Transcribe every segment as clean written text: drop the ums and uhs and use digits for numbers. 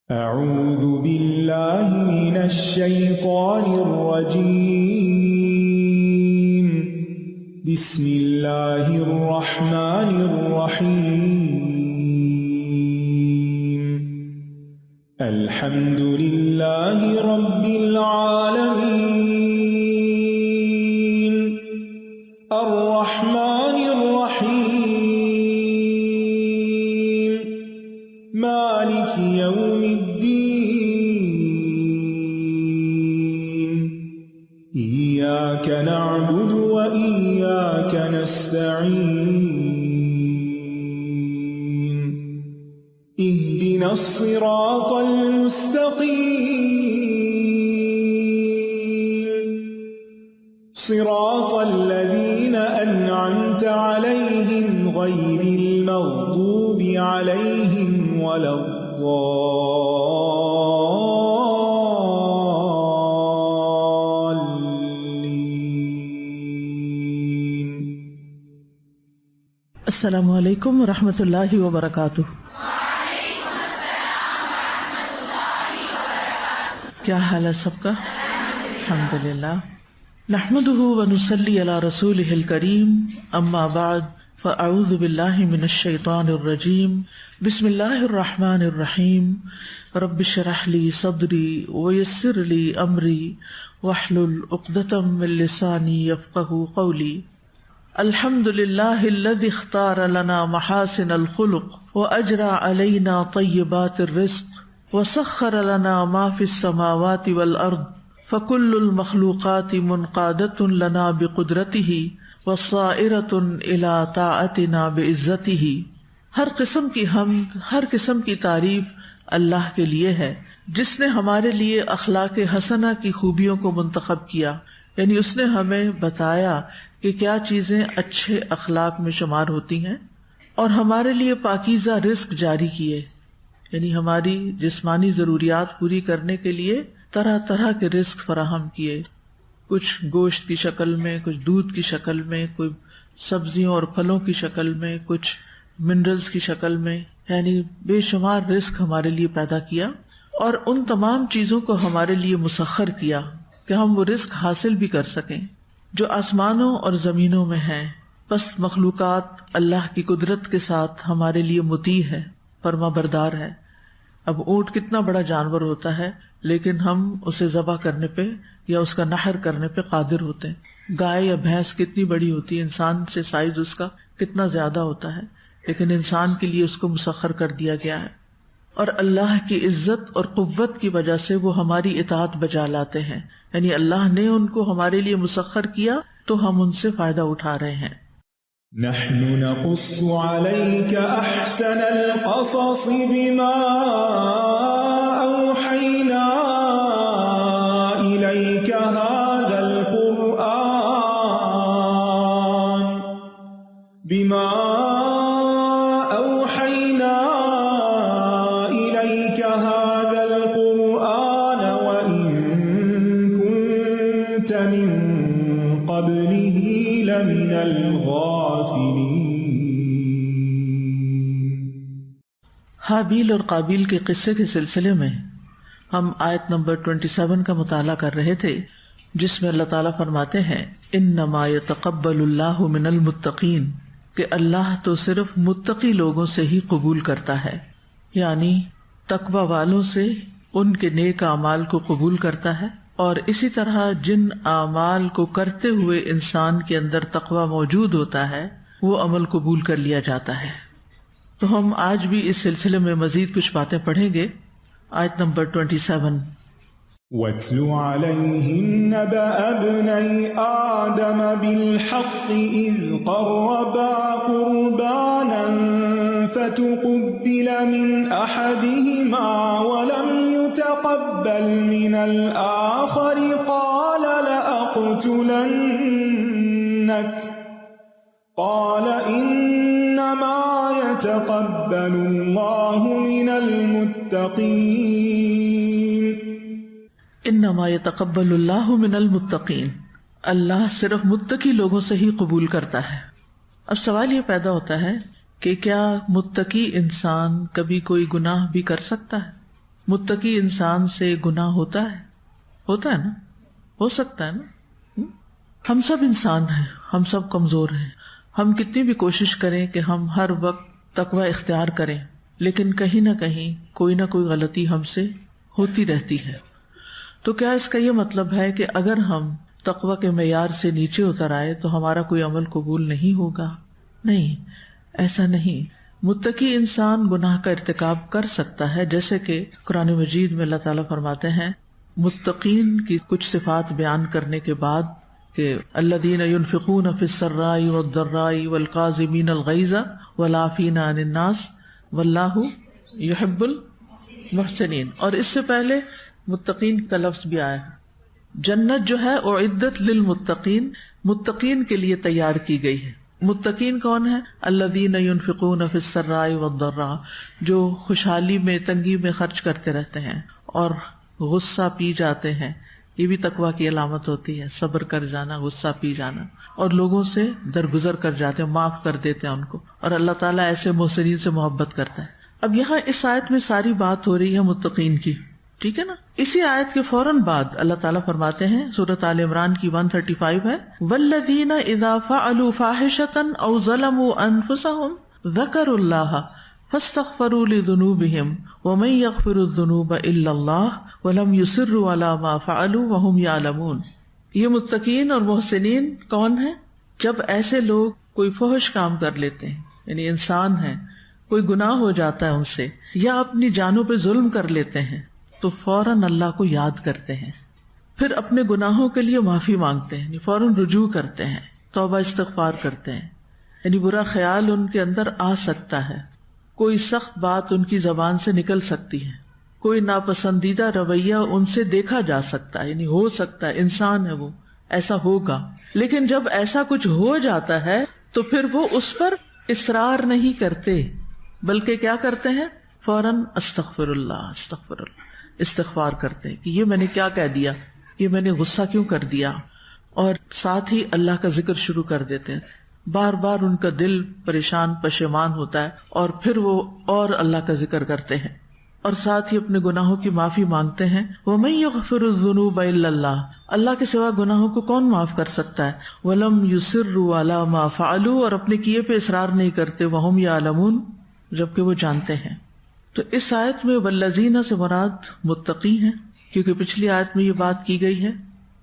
أعوذ بالله من الشيطان الرجيم. بسم الله الرحمن الرحيم. الحمد لله رب العالمين. الرحمن الرحيم. مالك يوم الدين. إياك نعبد وإياك نستعين. اهدنا الصراط المستقيم. صراط الذين أنعمت عليهم غير المغضوب عليهم ولا الضالين. السلام علیکم ورحمۃ اللہ وبرکاتہ. کیا حال ہے سب کا؟ الحمدللہ. نحمده ونصلی علی رسولہ الکریم. اما بعد فاعوذ باللہ من الشیطان الرجیم. بسم اللہ الرحمن الرحیم. رب اشرح لی صدری ویسر لی امری واحلل عقدۃ من لسانی یفقہوا قولی. الحمد للہ الذی اختار لنا محاسن الخلق واجرى علینا طیبات الرزق وسخر لنا ما فی السماوات والارض فکل المخلوقات منقادۃ لنا بقدرتہ وصائرۃ الی طاعتنا بعزتہ. ہر قسم کی حمد، ہر قسم کی تعریف اللہ کے لیے ہے جس نے ہمارے لیے اخلاق حسنہ کی خوبیوں کو منتخب کیا، یعنی اس نے ہمیں بتایا کہ کیا چیزیں اچھے اخلاق میں شمار ہوتی ہیں، اور ہمارے لیے پاکیزہ رزق جاری کیے، یعنی ہماری جسمانی ضروریات پوری کرنے کے لیے طرح طرح کے رزق فراہم کیے، کچھ گوشت کی شکل میں، کچھ دودھ کی شکل میں، کوئی سبزیوں اور پھلوں کی شکل میں، کچھ منرلز کی شکل میں، یعنی بے شمار رزق ہمارے لیے پیدا کیا، اور ان تمام چیزوں کو ہمارے لیے مسخر کیا کہ ہم وہ رزق حاصل بھی کر سکیں جو آسمانوں اور زمینوں میں ہیں. بس مخلوقات اللہ کی قدرت کے ساتھ ہمارے لیے مطیع ہے، فرما بردار ہے. اب اونٹ کتنا بڑا جانور ہوتا ہے لیکن ہم اسے ذبح کرنے پہ یا اس کا نحر کرنے پہ قادر ہوتے ہیں. گائے یا بھینس کتنی بڑی ہوتی ہے، انسان سے سائز اس کا کتنا زیادہ ہوتا ہے، لیکن انسان کے لیے اس کو مسخر کر دیا گیا ہے. اور اللہ کی عزت اور قوت کی وجہ سے وہ ہماری اطاعت بجا لاتے ہیں، یعنی اللہ نے ان کو ہمارے لیے مسخر کیا تو ہم ان سے فائدہ اٹھا رہے ہیں. نحن نقص عليك أحسن القصص بما أوحينا إليك هذا القرآن وإن كنت من قبله لمن الغافلين. حابیل اور قابیل کے قصے کے سلسلے میں ہم آیت نمبر 27 کا مطالعہ کر رہے تھے، جس میں اللہ تعالیٰ فرماتے ہیں انما یتقبل اللہ من المتقین، کہ اللہ تو صرف متقی لوگوں سے ہی قبول کرتا ہے، یعنی تقوی والوں سے ان کے نیک اعمال کو قبول کرتا ہے، اور اسی طرح جن اعمال کو کرتے ہوئے انسان کے اندر تقوی موجود ہوتا ہے وہ عمل قبول کر لیا جاتا ہے. تو ہم آج بھی اس سلسلے میں مزید کچھ باتیں پڑھیں گے. آیت نمبر 27. وَاتْلُ عَلَيْهِمْ نَبَأَ ابْنَيْ آدَمَ بِالْحَقِّ إِذْ قَرَّبَا قُرْبَانًا فَتُقُبِّلَ مِنْ أَحَدِهِمَا وَلَمْ يُتَقَبَّلْ مِنَ الْآخَرِ قَالَ لَأَقْتُلَنَّكَ قَالَ إِنَّمَا يَتَقَبَّلُ اللَّهُ مِنَ الْمُتَّقِينَ. انما یتقبل اللہ من المتقین، اللہ صرف متقی لوگوں سے ہی قبول کرتا ہے. اب سوال یہ پیدا ہوتا ہے کہ کیا متقی انسان کبھی کوئی گناہ بھی کر سکتا ہے؟ متقی انسان سے گناہ ہوتا ہے نا، ہو سکتا ہے نا؟ ہم سب انسان ہیں، ہم سب کمزور ہیں، ہم کتنی بھی کوشش کریں کہ ہم ہر وقت تقوی اختیار کریں، لیکن کہیں نہ کہیں کوئی نہ کوئی غلطی ہم سے ہوتی رہتی ہے۔ تو کیا اس کا یہ مطلب ہے کہ اگر ہم تقوی کے معیار سے نیچے اتر آئے تو ہمارا کوئی عمل قبول نہیں ہوگا؟ نہیں، ایسا نہیں۔ متقی انسان گناہ کا ارتکاب کر سکتا ہے، جیسے کہ قرآن مجید میں اللہ تعالیٰ فرماتے ہیں متقین کی کچھ صفات بیان کرنے کے بعد کہ الذین ينفقون فی السراء والضراء والکاظمین الغیظ والعافین عن الناس واللہ یحب المحسنین، اور اس سے پہلے متقین کا لفظ بھی آیا ہے۔ جنت جو ہے اعدت للمتقین، متقین کے لیے تیار کی گئی ہے۔ متقین کون ہے؟ الذین ينفقون فی السراء والضراء، جو خوشحالی میں تنگی میں خرچ کرتے رہتے ہیں اور غصہ پی جاتے ہیں۔ یہ بھی تقویٰ کی علامت ہوتی ہے، صبر کر جانا، غصہ پی جانا، اور لوگوں سے درگزر کر جاتے ہیں، معاف کر دیتے ہیں ان کو، اور اللہ تعالیٰ ایسے محسنین سے محبت کرتا ہے۔ اب یہاں اس آیت میں ساری بات ہو رہی ہے متقین کی، ٹھیک ہے نا؟ اسی آیت کے فوراً بعد اللہ تعالیٰ فرماتے ہیں، سورۃ آل عمران کی 135 ہے، والذین اذا فعلوا فاحشۃ او ظلموا انفسهم ذکروا اللہ فاستغفروا لذنوبهم ومن یغفر الذنوب الا اللہ ولم یصروا علی ما فعلوا وهم یعلمون۔ یہ متقین اور محسنین کون ہیں؟ جب ایسے لوگ کوئی فحش کام کر لیتے ہیں، یعنی انسان ہیں، کوئی گناہ ہو جاتا ہے ان سے، یا اپنی جانوں پہ ظلم کر لیتے ہیں، تو فوراً اللہ کو یاد کرتے ہیں، پھر اپنے گناہوں کے لیے معافی مانگتے ہیں، یعنی فوراً رجوع کرتے ہیں، توبہ استغفار کرتے ہیں۔ یعنی برا خیال ان کے اندر آ سکتا ہے، کوئی سخت بات ان کی زبان سے نکل سکتی ہے، کوئی ناپسندیدہ رویہ ان سے دیکھا جا سکتا ہے، یعنی ہو سکتا ہے، انسان ہے وہ، ایسا ہوگا۔ لیکن جب ایسا کچھ ہو جاتا ہے تو پھر وہ اس پر اصرار نہیں کرتے، بلکہ کیا کرتے ہیں؟ فوراً استغفر اللہ استغفار کرتے ہیں کہ یہ میں نے کیا کہہ دیا، یہ میں نے غصہ کیوں کر دیا، اور ساتھ ہی اللہ کا ذکر شروع کر دیتے ہیں۔ بار بار ان کا دل پریشان پشیمان ہوتا ہے، اور پھر وہ اور اللہ کا ذکر کرتے ہیں، اور ساتھ ہی اپنے گناہوں کی معافی مانگتے ہیں۔ وَمَن يَغْفِرُ الذُّنُوبَ إِلَّا اللَّهُ، اللہ کے سوا گناہوں کو کون معاف کر سکتا ہے۔ وَلَمْ يُصِرُّوا عَلَى مَا فَعَلُوا، اور اپنے کیے پہ اصرار نہیں کرتے، وَهُمْ يَعْلَمُونَ، جبکہ وہ جانتے ہیں۔ تو اس آیت میں والذین سے مراد متقی ہیں، کیونکہ پچھلی آیت میں یہ بات کی گئی ہے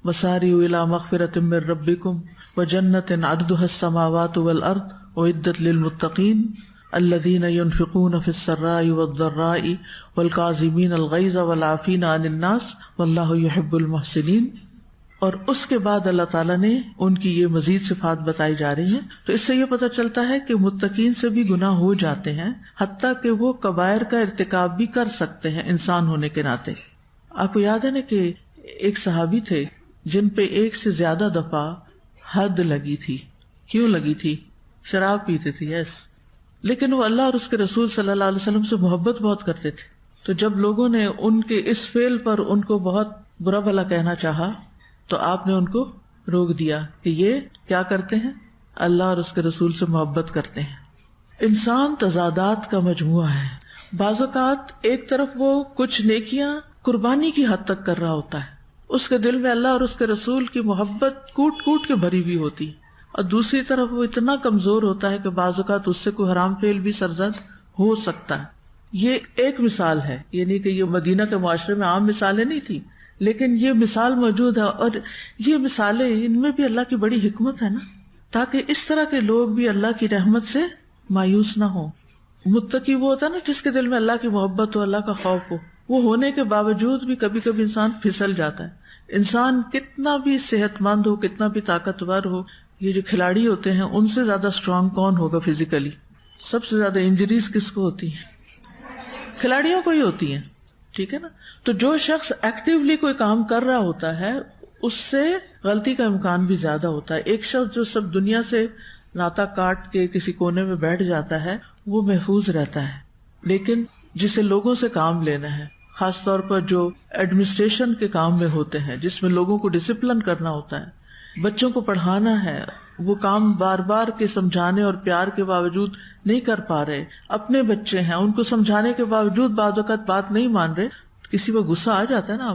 وَسَارِعُوا إِلَىٰ مَغْفِرَةٍ مِّن رَّبِّكُمْ وَجَنَّةٍ عَرْضُهَا السَّمَاوَاتُ وَالْأَرْضُ أُعِدَّتْ لِلْمُتَّقِينَ الَّذِينَ يُنفِقُونَ فِي السَّرَّاءِ وَالضَّرَّاءِ وَالْكَاظِمِينَ الْغَيْظَ وَالْعَافِينَ عَنِ النَّاسِ وَاللَّهُ يُحِبُّ الْمُحْسِنِينَ۔ اور اس کے بعد اللہ تعالیٰ نے ان کی یہ مزید صفات بتائی جا رہی ہیں۔ تو اس سے یہ پتہ چلتا ہے کہ متقین سے بھی گناہ ہو جاتے ہیں، حتیٰ کہ وہ کبائر کا ارتکاب بھی کر سکتے ہیں انسان ہونے کے ناطے۔ آپ کو یاد ہے نا کہ ایک صحابی تھے جن پہ ایک سے زیادہ دفعہ حد لگی تھی۔ کیوں لگی تھی؟ شراب پیتے تھے، یس، لیکن وہ اللہ اور اس کے رسول صلی اللہ علیہ وسلم سے محبت بہت کرتے تھے۔ تو جب لوگوں نے ان کے اس فعل پر ان کو بہت برا بھلا کہنا چاہا تو آپ نے ان کو روک دیا کہ یہ کیا کرتے ہیں؟ اللہ اور اس کے رسول سے محبت کرتے ہیں۔ انسان تضادات کا مجموعہ ہے۔ بعض اوقات ایک طرف وہ کچھ نیکیاں قربانی کی حد تک کر رہا ہوتا ہے، اس کے دل میں اللہ اور اس کے رسول کی محبت کوٹ کوٹ کے بھری ہوئی ہوتی ہے، اور دوسری طرف وہ اتنا کمزور ہوتا ہے کہ بعض اوقات اس سے کوئی حرام فعل بھی سرزد ہو سکتا ہے۔ یہ ایک مثال ہے، یعنی کہ یہ مدینہ کے معاشرے میں عام مثالیں نہیں تھی، لیکن یہ مثال موجود ہے، اور یہ مثالیں ان میں بھی اللہ کی بڑی حکمت ہے نا، تاکہ اس طرح کے لوگ بھی اللہ کی رحمت سے مایوس نہ ہوں۔ متقی وہ ہوتا ہے نا جس کے دل میں اللہ کی محبت ہو، اللہ کا خوف ہو، وہ ہونے کے باوجود بھی کبھی کبھی انسان پھسل جاتا ہے۔ انسان کتنا بھی صحت مند ہو، کتنا بھی طاقتور ہو، یہ جو کھلاڑی ہوتے ہیں ان سے زیادہ اسٹرانگ کون ہوگا فزیکلی؟ سب سے زیادہ انجریز کس کو ہوتی ہیں؟ کھلاڑیوں کو ہی ہوتی ہیں، ٹھیک ہے نا؟ تو جو شخص ایکٹیولی کوئی کام کر رہا ہوتا ہے اس سے غلطی کا امکان بھی زیادہ ہوتا ہے۔ ایک شخص جو سب دنیا سے ناتا کاٹ کے کسی کونے میں بیٹھ جاتا ہے وہ محفوظ رہتا ہے، لیکن جسے لوگوں سے کام لینا ہے، خاص طور پر جو ایڈمنسٹریشن کے کام میں ہوتے ہیں، جس میں لوگوں کو ڈسپلن کرنا ہوتا ہے، بچوں کو پڑھانا ہے، وہ کام بار بار کے سمجھانے اور پیار کے باوجود نہیں کر پا رہے، اپنے بچے ہیں ان کو سمجھانے کے باوجود بعض اوقات بات نہیں مان رہے، کسی کو غصہ آ جاتا ہے نا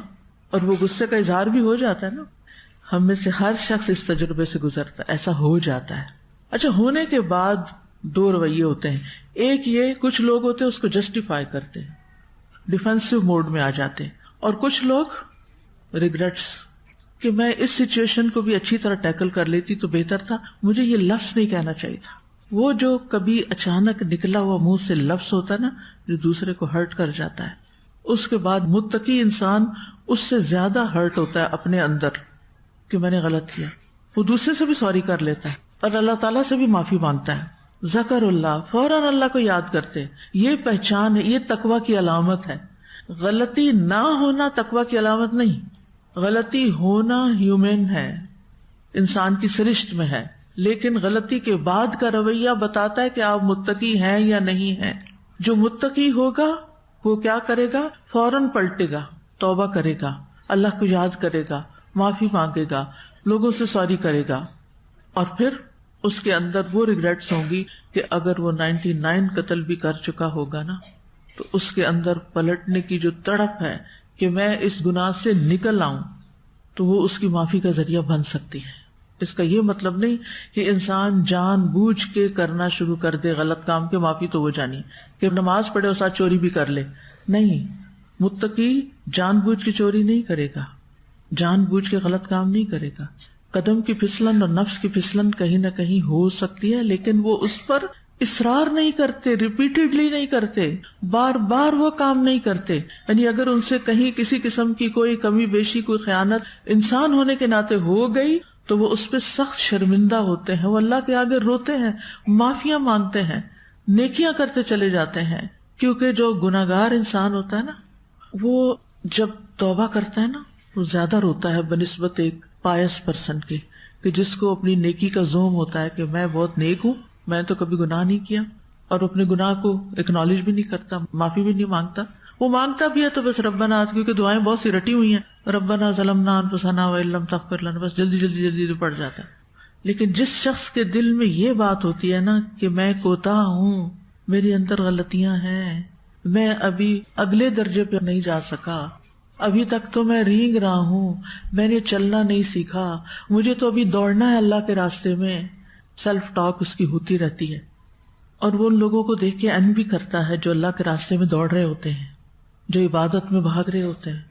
اور وہ غصے کا اظہار بھی ہو جاتا ہے نا، ہم میں سے ہر شخص اس تجربے سے گزرتا ہے، ایسا ہو جاتا ہے۔ اچھا، ہونے کے بعد دو رویے ہوتے ہیں، ایک یہ کچھ لوگ ہوتے ہیں اس کو جسٹیفائی کرتے ہیں، ڈیفینسو موڈ میں آ جاتے ہیں، اور کچھ لوگ ریگریٹس کہ میں اس سچویشن کو بھی اچھی طرح ٹیکل کر لیتی تو بہتر تھا، مجھے یہ لفظ نہیں کہنا چاہیے تھا۔ وہ جو کبھی اچانک نکلا ہوا منہ سے لفظ ہوتا ہے نا جو دوسرے کو ہرٹ کر جاتا ہے، اس کے بعد متقی انسان اس سے زیادہ ہرٹ ہوتا ہے اپنے اندر کہ میں نے غلط کیا، وہ دوسرے سے بھی سوری کر لیتا ہے اور اللہ تعالیٰ سے بھی معافی مانگتا ہے، ذکر اللہ، فوراً اللہ کو یاد کرتے۔ یہ پہچان ہے، یہ تقویٰ کی علامت ہے۔ غلطی نہ ہونا تقویٰ کی علامت نہیں، غلطی ہونا ہیومن ہے، انسان کی سرشت میں ہے، لیکن غلطی کے بعد کا رویہ بتاتا ہے کہ آپ متقی ہیں یا نہیں ہیں۔ جو متقی ہوگا وہ کیا کرے گا؟ فوراً پلٹے گا، توبہ کرے گا، اللہ کو یاد کرے گا، معافی مانگے گا، لوگوں سے سوری کرے گا، اور پھر اس کے اندر وہ ریگریٹس ہوں گی کہ اگر وہ 99 قتل بھی کر چکا ہوگا نا تو اس کے اندر پلٹنے کی جو تڑپ ہے کہ میں اس گناہ سے نکل آؤں تو وہ اس کی معافی کا ذریعہ بن سکتی ہے۔ اس کا یہ مطلب نہیں کہ انسان جان بوجھ کے کرنا شروع کر دے غلط کام کے، معافی تو وہ جانی کہ نماز پڑھے اور ساتھ چوری بھی کر لے، نہیں، متقی جان بوجھ کے چوری نہیں کرے گا، جان بوجھ کے غلط کام نہیں کرے گا۔ قدم کی پھسلن اور نفس کی پھسلن کہیں نہ کہیں ہو سکتی ہے، لیکن وہ اس پر اصرار نہیں کرتے، ریپیٹڈلی نہیں کرتے، بار بار وہ کام نہیں کرتے۔ یعنی اگر ان سے کہیں کسی قسم کی کوئی کمی بیشی، کوئی خیانت انسان ہونے کے ناطے ہو گئی تو وہ اس پہ سخت شرمندہ ہوتے ہیں، وہ اللہ کے آگے روتے ہیں، معافیاں مانگتے ہیں، نیکیاں کرتے چلے جاتے ہیں، کیونکہ جو گناہگار انسان ہوتا ہے نا وہ جب توبہ کرتا ہے نا وہ زیادہ روتا ہے بنسبت ایک پائس پرسن کے، کہ جس کو اپنی نیکی کا زوم ہوتا ہے کہ میں بہت نیک ہوں، میں تو کبھی گناہ نہیں کیا، اور اپنے گناہ کو اکنالج بھی نہیں کرتا، معافی بھی نہیں مانگتا۔ وہ مانگتا بھی ہے تو بس ربنا، کیونکہ دعائیں بہت سی رٹی ہوئی ہیں، ربنا ظلمنا انفسنا وان لم تغفر لنا، بس جلدی جلدی جلدی پڑ جاتا ہے۔ لیکن جس شخص کے دل میں یہ بات ہوتی ہے نا کہ میں کوتاہ ہوں، میرے اندر غلطیاں ہیں، میں ابھی اگلے درجے پہ نہیں جا سکا، ابھی تک تو میں رینگ رہا ہوں، میں نے چلنا نہیں سیکھا، مجھے تو ابھی دوڑنا ہے اللہ کے راستے میں، سیلف ٹاک اس کی ہوتی رہتی ہے۔ اور وہ ان لوگوں کو دیکھ کے ان بھی کرتا ہے جو اللہ کے راستے میں دوڑ رہے ہوتے ہیں، جو عبادت میں بھاگ رہے ہوتے ہیں،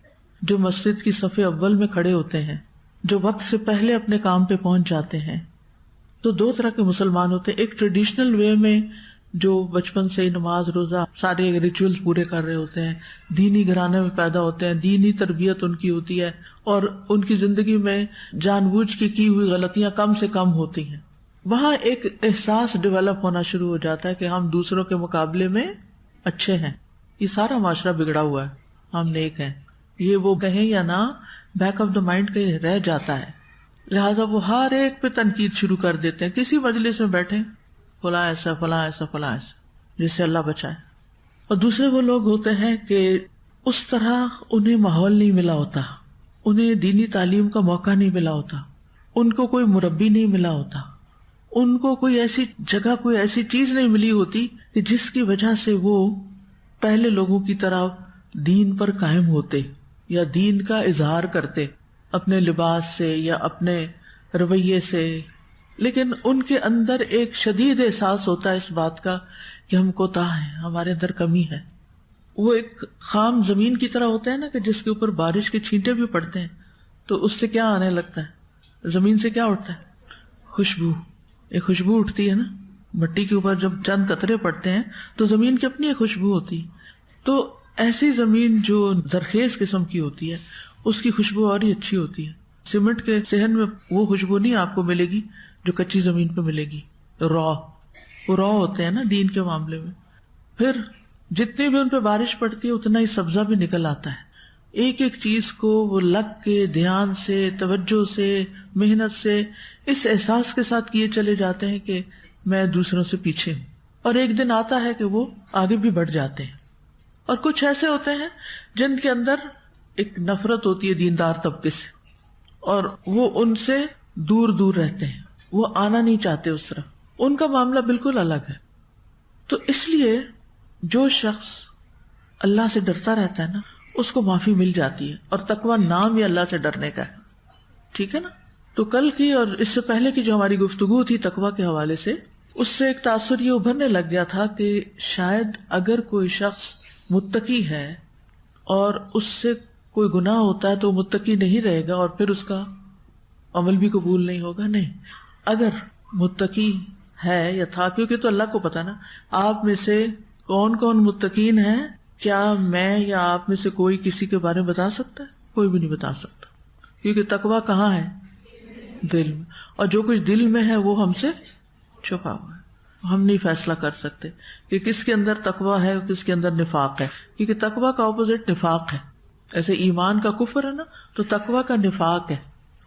جو مسجد کی صف اول میں کھڑے ہوتے ہیں، جو وقت سے پہلے اپنے کام پہ پہنچ جاتے ہیں۔ تو دو طرح کے مسلمان ہوتے ہیں، ایک ٹریڈیشنل وے میں جو بچپن سے نماز روزہ سارے ریچولز پورے کر رہے ہوتے ہیں، دینی گھرانے میں پیدا ہوتے ہیں، دینی تربیت ان کی ہوتی ہے، اور ان کی زندگی میں جان بوجھ کے کی ہوئی غلطیاں کم سے کم ہوتی ہیں۔ وہاں ایک احساس ڈیولپ ہونا شروع ہو جاتا ہے کہ ہم دوسروں کے مقابلے میں اچھے ہیں، یہ سارا معاشرہ بگڑا ہوا ہے، ہم نیک ہیں، یہ وہ کہیں یا نہ بیک آف دا مائنڈ کہیں رہ جاتا ہے۔ لہٰذا وہ ہر ایک پہ تنقید شروع کر دیتے ہیں، کسی مجلس میں بیٹھے فلاں ایسا فلاں ایسا فلاں ایسا، جس سے اللہ بچائے۔ اور دوسرے وہ لوگ ہوتے ہیں کہ اس طرح انہیں ماحول نہیں ملا ہوتا، انہیں دینی تعلیم کا موقع نہیں ملا ہوتا، ان کو کوئی مربی نہیں ملا ہوتا، ان کو کوئی ایسی جگہ، کوئی ایسی چیز نہیں ملی ہوتی کہ جس کی وجہ سے وہ پہلے لوگوں کی طرح دین پر قائم ہوتے یا دین کا اظہار کرتے اپنے لباس سے یا اپنے رویے سے۔ لیکن ان کے اندر ایک شدید احساس ہوتا ہے اس بات کا کہ ہم کوتاہ ہیں، ہمارے اندر کمی ہے۔ وہ ایک خام زمین کی طرح ہوتا ہے نا کہ جس کے اوپر بارش کے چھینٹے بھی پڑتے ہیں تو اس سے کیا آنے لگتا ہے؟ زمین سے کیا اٹھتا ہے؟ خوشبو، ایک خوشبو اٹھتی ہے نا، مٹی کے اوپر جب چند قطرے پڑتے ہیں تو زمین کی اپنی ایک خوشبو ہوتی ہے۔ تو ایسی زمین جو زرخیز قسم کی ہوتی ہے اس کی خوشبو اور ہی اچھی ہوتی ہے۔ سیمنٹ کے صحن میں وہ خوشبو نہیں آپ کو ملے گی جو کچی زمین پہ ملے گی، وہ را ہوتے ہیں نا دین کے معاملے میں۔ پھر جتنی بھی ان پہ بارش پڑتی ہے اتنا ہی سبزہ بھی نکل آتا ہے، ایک ایک چیز کو وہ لگ کے دھیان سے، توجہ سے، محنت سے، اس احساس کے ساتھ کیے چلے جاتے ہیں کہ میں دوسروں سے پیچھے ہوں، اور ایک دن آتا ہے کہ وہ آگے بھی بڑھ جاتے ہیں۔ اور کچھ ایسے ہوتے ہیں جن کے اندر ایک نفرت ہوتی ہے دیندار طبقے سے، اور وہ ان سے دور دور رہتے ہیں، وہ آنا نہیں چاہتے اس طرف، ان کا معاملہ بالکل الگ ہے۔ تو اس لیے جو شخص اللہ سے ڈرتا رہتا ہے نا اس کو معافی مل جاتی ہے. اور تقویٰ نام ہی اللہ سے ڈرنے کا ہے. ٹھیک ہے نا. تو کل کی اور اس سے پہلے کی جو ہماری گفتگو تھی تقویٰ کے حوالے سے، اس سے ایک تاثر یہ ابھرنے لگ گیا تھا کہ شاید اگر کوئی شخص متقی ہے اور اس سے کوئی گناہ ہوتا ہے تو وہ متقی نہیں رہے گا اور پھر اس کا عمل بھی قبول نہیں ہوگا. نہیں، اگر متقی ہے یا تھا، کیونکہ تو اللہ کو پتا نا آپ میں سے کون کون متقین ہیں. کیا میں یا آپ میں سے کوئی کسی کے بارے میں بتا سکتا ہے؟ کوئی بھی نہیں بتا سکتا، کیونکہ تقویٰ کہاں ہے؟ دل میں. اور جو کچھ دل میں ہے وہ ہم سے چھپا ہوا ہے. ہم نہیں فیصلہ کر سکتے کہ کس کے اندر تقویٰ ہے اور کس کے اندر نفاق ہے، کیونکہ تقویٰ کا اپوزٹ نفاق ہے. ایسے ایمان کا کفر ہے نا، تو تقویٰ کا نفاق ہے.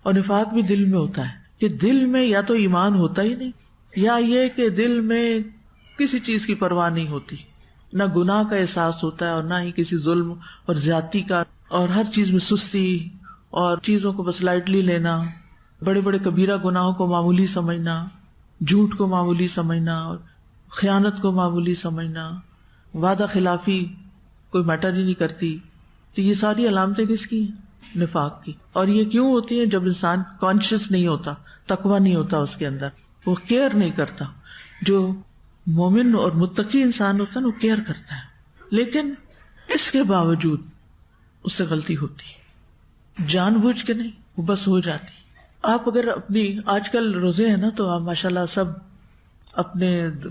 اور نفاق بھی دل میں ہوتا ہے کہ دل میں یا تو ایمان ہوتا ہی نہیں، یا یہ کہ دل میں کسی چیز کی پرواہ نہیں ہوتی، نہ گناہ کا احساس ہوتا ہے اور نہ ہی کسی ظلم اور زیادتی کا، اور ہر چیز میں سستی اور چیزوں کو بس لائٹلی لینا، بڑے بڑے کبیرہ گناہوں کو معمولی سمجھنا، جھوٹ کو معمولی سمجھنا اور خیانت کو معمولی سمجھنا، وعدہ خلافی کوئی میٹر ہی نہیں کرتی. تو یہ ساری علامتیں کس کی ہیں؟ نفاق کی. اور یہ کیوں ہوتی ہیں؟ جب انسان کانشیس نہیں ہوتا، تقویٰ نہیں ہوتا اس کے اندر، وہ کیئر نہیں کرتا. جو مومن اور متقی انسان ہوتا ہے وہ کیئر کرتا ہے، لیکن اس کے باوجود اس سے غلطی ہوتی ہے، جان بوجھ کے نہیں، وہ بس ہو جاتی. آپ اگر اپنی آج کل روزے ہیں نا، تو آپ ماشاءاللہ سب اپنے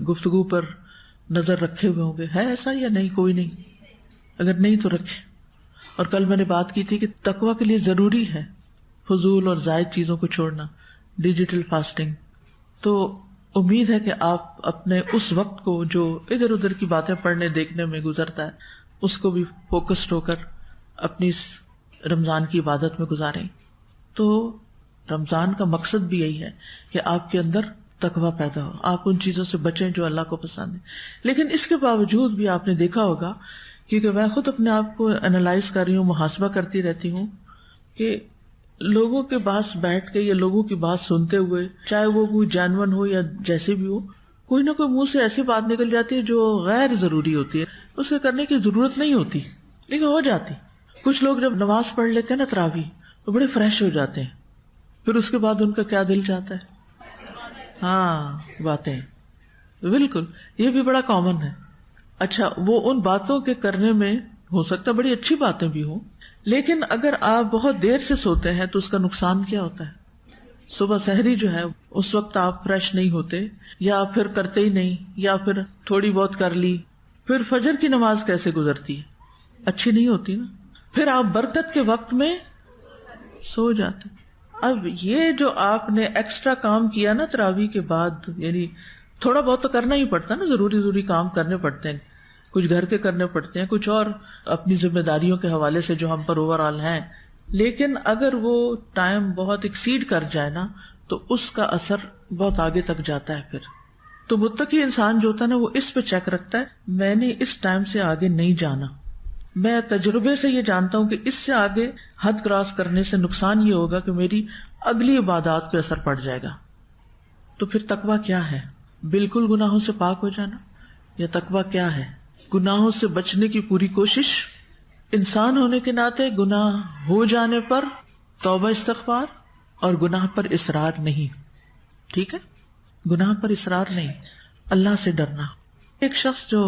گفتگو پر نظر رکھے ہوئے ہوں گے. ہے ایسا یا نہیں؟ کوئی نہیں؟ اگر نہیں تو رکھے. اور کل میں نے بات کی تھی کہ تقویٰ کے لیے ضروری ہے فضول اور زائد چیزوں کو چھوڑنا، ڈیجیٹل فاسٹنگ. تو امید ہے کہ آپ اپنے اس وقت کو جو ادھر ادھر کی باتیں پڑھنے دیکھنے میں گزرتا ہے، اس کو بھی فوکسڈ ہو کر اپنی اس رمضان کی عبادت میں گزاریں. تو رمضان کا مقصد بھی یہی ہے کہ آپ کے اندر تقویٰ پیدا ہو، آپ ان چیزوں سے بچیں جو اللہ کو پسند ہے. لیکن اس کے باوجود بھی آپ نے دیکھا ہوگا، کیونکہ میں خود اپنے آپ کو انالائز کر رہی ہوں، محاسبہ کرتی رہتی ہوں، کہ لوگوں کے پاس بیٹھ کے یا لوگوں کی بات سنتے ہوئے، چاہے وہ کوئی جانون ہو یا جیسے بھی ہو، کوئی نہ کوئی منہ سے ایسی بات نکل جاتی ہے جو غیر ضروری ہوتی ہے، اسے کرنے کی ضرورت نہیں ہوتی لیکن ہو جاتی. کچھ لوگ جب نماز پڑھ لیتے ہیں نا تراویح، تو بڑے فریش ہو جاتے ہیں، پھر اس کے بعد ان کا کیا دل چاہتا ہے؟ ہاں، باتیں. بالکل، یہ بھی بڑا کامن ہے. اچھا، وہ ان باتوں کے کرنے میں ہو سکتا ہے بڑی اچھی باتیں بھی ہوں، لیکن اگر آپ بہت دیر سے سوتے ہیں تو اس کا نقصان کیا ہوتا ہے؟ صبح سحری جو ہے اس وقت آپ فریش نہیں ہوتے، یا پھر کرتے ہی نہیں، یا پھر تھوڑی بہت کر لی. پھر فجر کی نماز کیسے گزرتی ہے؟ اچھی نہیں ہوتی نا. پھر آپ برکت کے وقت میں سو جاتے. اب یہ جو آپ نے ایکسٹرا کام کیا نا تراویح کے بعد، یعنی تھوڑا بہت تو کرنا ہی پڑتا نا، ضروری کام کرنے پڑتے ہیں، کچھ گھر کے کرنے پڑتے ہیں، کچھ اور اپنی ذمہ داریوں کے حوالے سے جو ہم پر اوور آل ہیں. لیکن اگر وہ ٹائم بہت ایکسیڈ کر جائے نا تو اس کا اثر بہت آگے تک جاتا ہے. پھر تو متقی انسان جو ہوتا ہے نا، وہ اس پہ چیک رکھتا ہے، میں نے اس ٹائم سے آگے نہیں جانا. میں تجربے سے یہ جانتا ہوں کہ اس سے آگے حد کراس کرنے سے نقصان یہ ہوگا کہ میری اگلی عبادات پہ اثر پڑ جائے گا. تو پھر تقویٰ کیا ہے؟ بالکل گناہوں سے پاک ہو جانا؟ یا تقویٰ کیا ہے؟ گناہوں سے بچنے کی پوری کوشش، انسان ہونے کے ناطے گناہ ہو جانے پر توبہ استغفار، اور گناہ پر اصرار نہیں. ٹھیک ہے، گناہ پر اصرار نہیں، اللہ سے ڈرنا. ایک شخص جو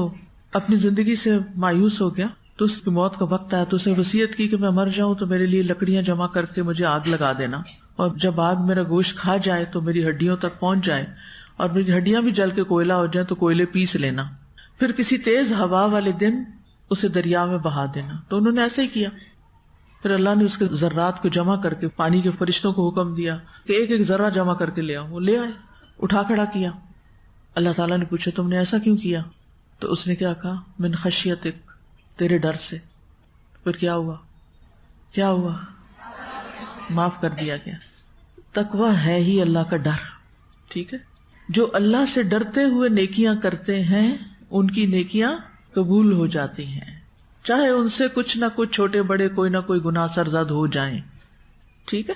اپنی زندگی سے مایوس ہو گیا تو اس کی موت کا وقت آیا تو اسے وصیت کی کہ میں مر جاؤں تو میرے لیے لکڑیاں جمع کر کے مجھے آگ لگا دینا، اور جب آگ میرا گوشت کھا جائے تو میری ہڈیوں تک پہنچ جائے اور میری ہڈیاں بھی جل کے کوئلہ ہو جائیں تو کوئلے پیس لینا، پھر کسی تیز ہوا والے دن اسے دریا میں بہا دینا. تو انہوں نے ایسا ہی کیا. پھر اللہ نے اس کے ذرات کو جمع کر کے پانی کے فرشتوں کو حکم دیا کہ ایک ایک ذرہ جمع کر کے لے آؤ. وہ لے آئے، اٹھا کھڑا کیا. اللہ تعالیٰ نے پوچھا تم نے ایسا کیوں کیا؟ تو اس نے کیا کہا؟ من خشیتک، تیرے ڈر سے. پھر کیا ہوا؟ معاف کر دیا گیا. تقویٰ ہے ہی اللہ کا ڈر. ٹھیک ہے، جو اللہ سے ڈرتے ہوئے نیکیاں کرتے ہیں ان کی نیکیاں قبول ہو جاتی ہیں، چاہے ان سے کچھ نہ کچھ چھوٹے بڑے کوئی نہ کوئی گناہ سرزد ہو جائیں. ٹھیک ہے.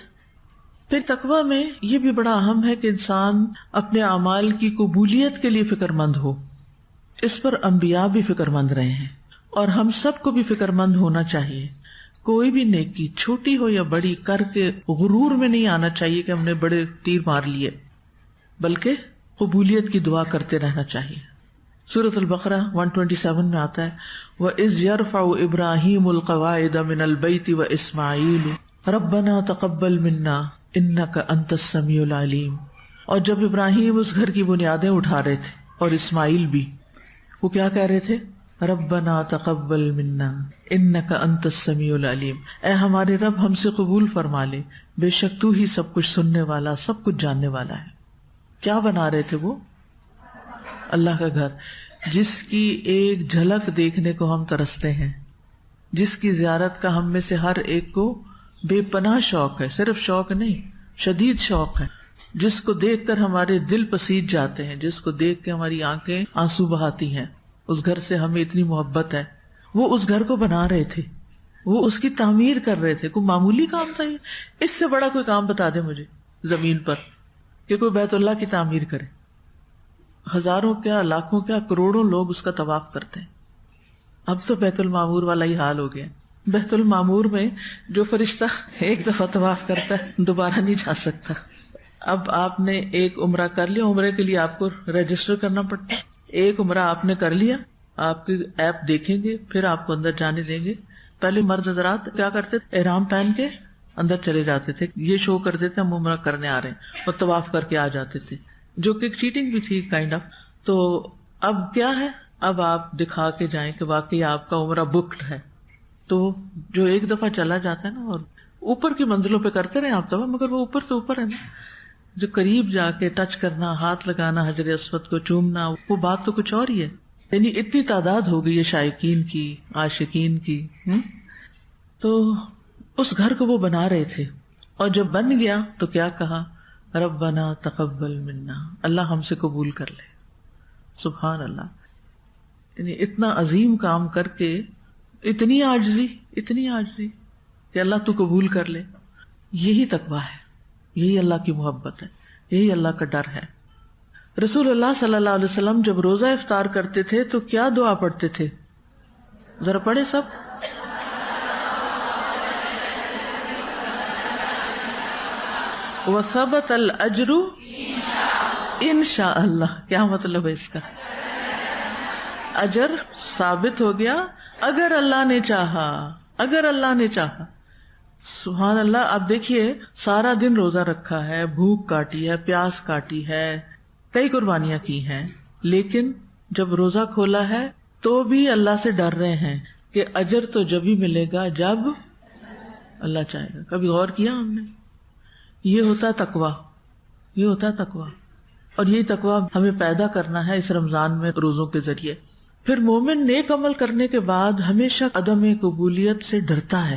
پھر تقویٰ میں یہ بھی بڑا اہم ہے کہ انسان اپنے اعمال کی قبولیت کے لیے فکر مند ہو. اس پر انبیاء بھی فکر مند رہے ہیں اور ہم سب کو بھی فکر مند ہونا چاہیے. کوئی بھی نیکی چھوٹی ہو یا بڑی کر کے غرور میں نہیں آنا چاہیے کہ ہم نے بڑے تیر مار لیے، بلکہ قبولیت کی دعا کرتے رہنا چاہیے۔ سورۃ البقرہ 127 میں آتا ہے وَإِذْ يَرْفَعُ إِبْرَاهِيمُ الْقَوَاعِدَ مِنَ الْبَيْتِ وَإِسْمَاعِيلُ رَبَّنَا تَقَبَّلْ مِنَّا إِنَّكَ أَنْتَ السَّمِيعُ الْعَلِيمُ۔ اور جب ابراہیم اس گھر کی بنیادیں اٹھا رہے تھے اور اسماعیل بھی، وہ کیا کہہ رہے تھے؟ ربنا تقبل منا انک انت السمیع العلیم، اے ہمارے رب ہم سے قبول فرما لے، بے شک تو ہی سب کچھ سننے والا، سب کچھ جاننے والا ہے۔ کیا بنا رہے تھے وہ؟ اللہ کا گھر، جس کی ایک جھلک دیکھنے کو ہم ترستے ہیں، جس کی زیارت کا ہم میں سے ہر ایک کو بے پناہ شوق ہے، صرف شوق نہیں، شدید شوق ہے، جس کو دیکھ کر ہمارے دل پسیج جاتے ہیں، جس کو دیکھ کے ہماری آنکھیں آنسو بہاتی ہیں، اس گھر سے ہمیں اتنی محبت ہے۔ وہ اس گھر کو بنا رہے تھے، وہ اس کی تعمیر کر رہے تھے۔ کوئی معمولی کام تھا یہ؟ اس سے بڑا کوئی کام بتا دے مجھے زمین پر کہ کوئی بیت اللہ کی تعمیر کرے۔ ہزاروں کیا، لاکھوں کیا، کروڑوں لوگ اس کا طواف کرتے ہیں۔ اب تو بیت المعمور والا ہی حال ہو گیا۔ بیت المعمور میں جو فرشتہ ایک دفعہ طواف کرتا ہے دوبارہ نہیں جا سکتا۔ اب آپ نے ایک عمرہ کر لیا، عمرے کے لیے آپ کو رجسٹر کرنا پڑتا ہے۔ ایک عمرہ آپ نے کر لیا، آپ کی ایپ دیکھیں گے، پھر آپ کو اندر جانے دیں گے۔ پہلے مرد حضرات کیا کرتے تھے؟ احرام پہن کے اندر چلے جاتے تھے، یہ شو کر دیتے ہم عمرہ کرنے آ رہے ہیں، اور طواف کر کے آ جاتے تھے، جو کہ چیٹنگ بھی تھی کائنڈ آف۔ تو اب کیا ہے؟ اب آپ دکھا کے جائیں کہ واقعی آپ کا عمرہ بکڈ ہے۔ تو جو ایک دفعہ چلا جاتا ہے نا، اور اوپر کی منزلوں پہ کرتے رہے آپ طواف، مگر وہ اوپر تو اوپر ہے نا، جو قریب جا کے ٹچ کرنا، ہاتھ لگانا حجر اسود کو، چومنا، وہ بات تو کچھ اور ہی ہے۔ یعنی اتنی تعداد ہو گئی ہے شائقین کی، عاشقین کی۔ تو اس گھر کو وہ بنا رہے تھے، اور جب بن گیا تو کیا کہا؟ ربنا تقبل منا، اللہ ہم سے قبول کر لے۔ سبحان اللہ، یعنی اتنا عظیم کام کر کے اتنی عاجزی کہ اللہ تو قبول کر لے۔ یہی تقویٰ ہے، یہی اللہ کی محبت ہے، یہی اللہ کا ڈر ہے۔ رسول اللہ صلی اللہ علیہ وسلم جب روزہ افطار کرتے تھے تو کیا دعا پڑھتے تھے؟ ذرا پڑھے سب۔ وَثَبَتَ الْأَجْرُ إِنشَاءَ اللہ۔ کیا مطلب ہے اس کا؟ اجر ثابت ہو گیا اگر اللہ نے چاہا، اگر اللہ نے چاہا۔ سبحان اللہ۔ آپ دیکھیے، سارا دن روزہ رکھا ہے، بھوک کاٹی ہے، پیاس کاٹی ہے، کئی قربانیاں کی ہیں، لیکن جب روزہ کھولا ہے تو بھی اللہ سے ڈر رہے ہیں کہ اجر تو جب ہی ملے گا جب اللہ چاہے گا۔ کبھی غور کیا ہم نے؟ یہ ہوتا ہے تقویٰ، یہ ہوتا ہے تقویٰ، اور یہی تقویٰ ہمیں پیدا کرنا ہے اس رمضان میں روزوں کے ذریعے۔ پھر مومن نیک عمل کرنے کے بعد ہمیشہ عدم قبولیت سے ڈرتا ہے۔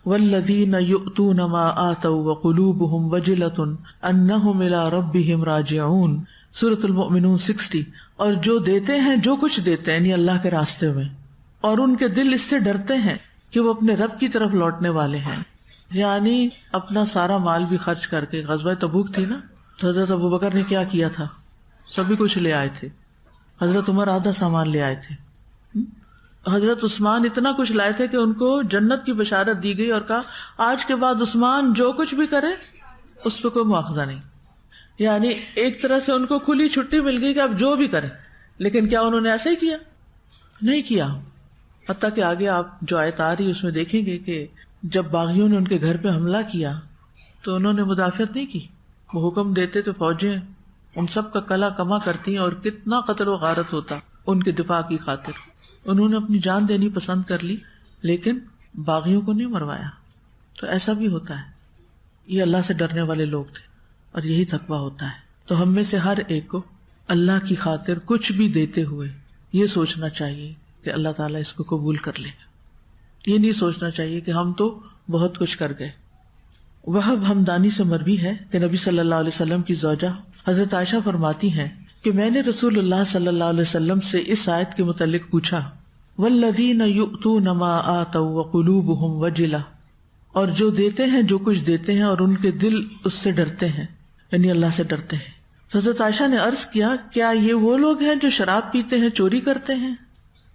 والذین یؤتون ما آتوا وقلوبهم وجلۃ انہم الی ربہم راجعون، سورۃ المؤمنون 60۔ اور جو دیتے ہیں، جو کچھ دیتے ہیں، یعنی اللہ کے راستے میں، اور ان کے دل اس سے ڈرتے ہیں کہ وہ اپنے رب کی طرف لوٹنے والے ہیں۔ یعنی اپنا سارا مال بھی خرچ کر کے، غزوہ تبوک تھی نا، تو حضرت ابوبکر نے کیا کیا تھا؟ سبھی کچھ لے آئے تھے۔ حضرت عمر آدھا سامان لے آئے تھے۔ حضرت عثمان اتنا کچھ لائے تھے کہ ان کو جنت کی بشارت دی گئی، اور کہا آج کے بعد عثمان جو کچھ بھی کرے اس پہ کوئی مواخذہ نہیں۔ یعنی ایک طرح سے ان کو کھلی چھٹی مل گئی کہ اب جو بھی کرے۔ لیکن کیا انہوں نے ایسا ہی کیا؟ نہیں کیا۔ حتیٰ کہ آگے آپ جو آیت آ رہی اس میں دیکھیں گے کہ جب باغیوں نے ان کے گھر پہ حملہ کیا تو انہوں نے مدافعت نہیں کی۔ وہ حکم دیتے تو فوجیں ان سب کا کلا کما کرتی، اور کتنا قتل و غارت ہوتا ان کے دفاع کی خاطر۔ انہوں نے اپنی جان دینی پسند کر لی، لیکن باغیوں کو نہیں مروایا۔ تو ایسا بھی ہوتا ہے۔ یہ اللہ سے ڈرنے والے لوگ تھے، اور یہی تقویٰ ہوتا ہے۔ تو ہم میں سے ہر ایک کو اللہ کی خاطر کچھ بھی دیتے ہوئے یہ سوچنا چاہیے کہ اللہ تعالیٰ اس کو قبول کر لے۔ یہ نہیں سوچنا چاہیے کہ ہم تو بہت کچھ کر گئے۔ وہب ہمدانی سے مروی ہے کہ نبی صلی اللہ علیہ وسلم کی زوجہ حضرت عائشہ فرماتی ہیں کہ میں نے رسول اللہ صلی اللہ علیہ وسلم سے اس آیت کے متعلق پوچھا، والذین یؤتون ما آتوا وقلوبهم وجلہ، اور جو دیتے ہیں، جو کچھ دیتے ہیں، اور ان کے دل اس سے ڈرتے ہیں، یعنی اللہ سے ڈرتے ہیں۔ تو حضرت عائشہ نے عرض کیا، کیا یہ وہ لوگ ہیں جو شراب پیتے ہیں، چوری کرتے ہیں،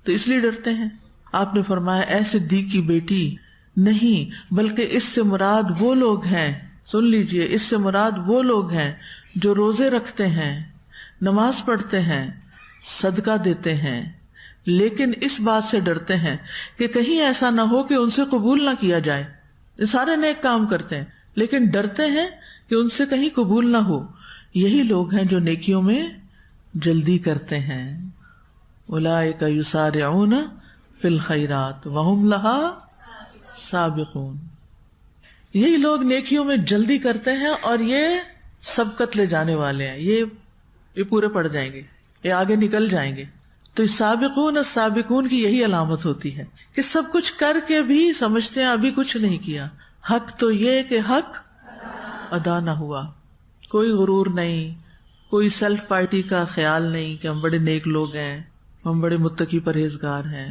تو اس لیے ڈرتے ہیں؟ آپ نے فرمایا، اے صدیق کی بیٹی، نہیں، بلکہ اس سے مراد وہ لوگ ہیں، سن لیجئے، اس سے مراد وہ لوگ ہیں جو روزے رکھتے ہیں، نماز پڑھتے ہیں، صدقہ دیتے ہیں، لیکن اس بات سے ڈرتے ہیں کہ کہیں ایسا نہ ہو کہ ان سے قبول نہ کیا جائے۔ یہ سارے نیک کام کرتے ہیں لیکن ڈرتے ہیں کہ ان سے کہیں قبول نہ ہو۔ یہی لوگ ہیں جو نیکیوں میں جلدی کرتے ہیں۔ اولئک یسارعون فی الخیرات وہم لہا سابقون، یہی لوگ نیکیوں میں جلدی کرتے ہیں اور یہ سبقت لے جانے والے ہیں، یہ پورے پڑ جائیں گے، یہ آگے نکل جائیں گے۔ تو سابقون السابقون کی یہی علامت ہوتی ہے کہ سب کچھ کر کے بھی سمجھتے ہیں ابھی کچھ نہیں کیا۔ حق تو یہ کہ حق ادا نہ ہوا، کوئی غرور نہیں، کوئی سیلف پارٹی کا خیال نہیں کہ ہم بڑے نیک لوگ ہیں، ہم بڑے متقی پرہیزگار ہیں۔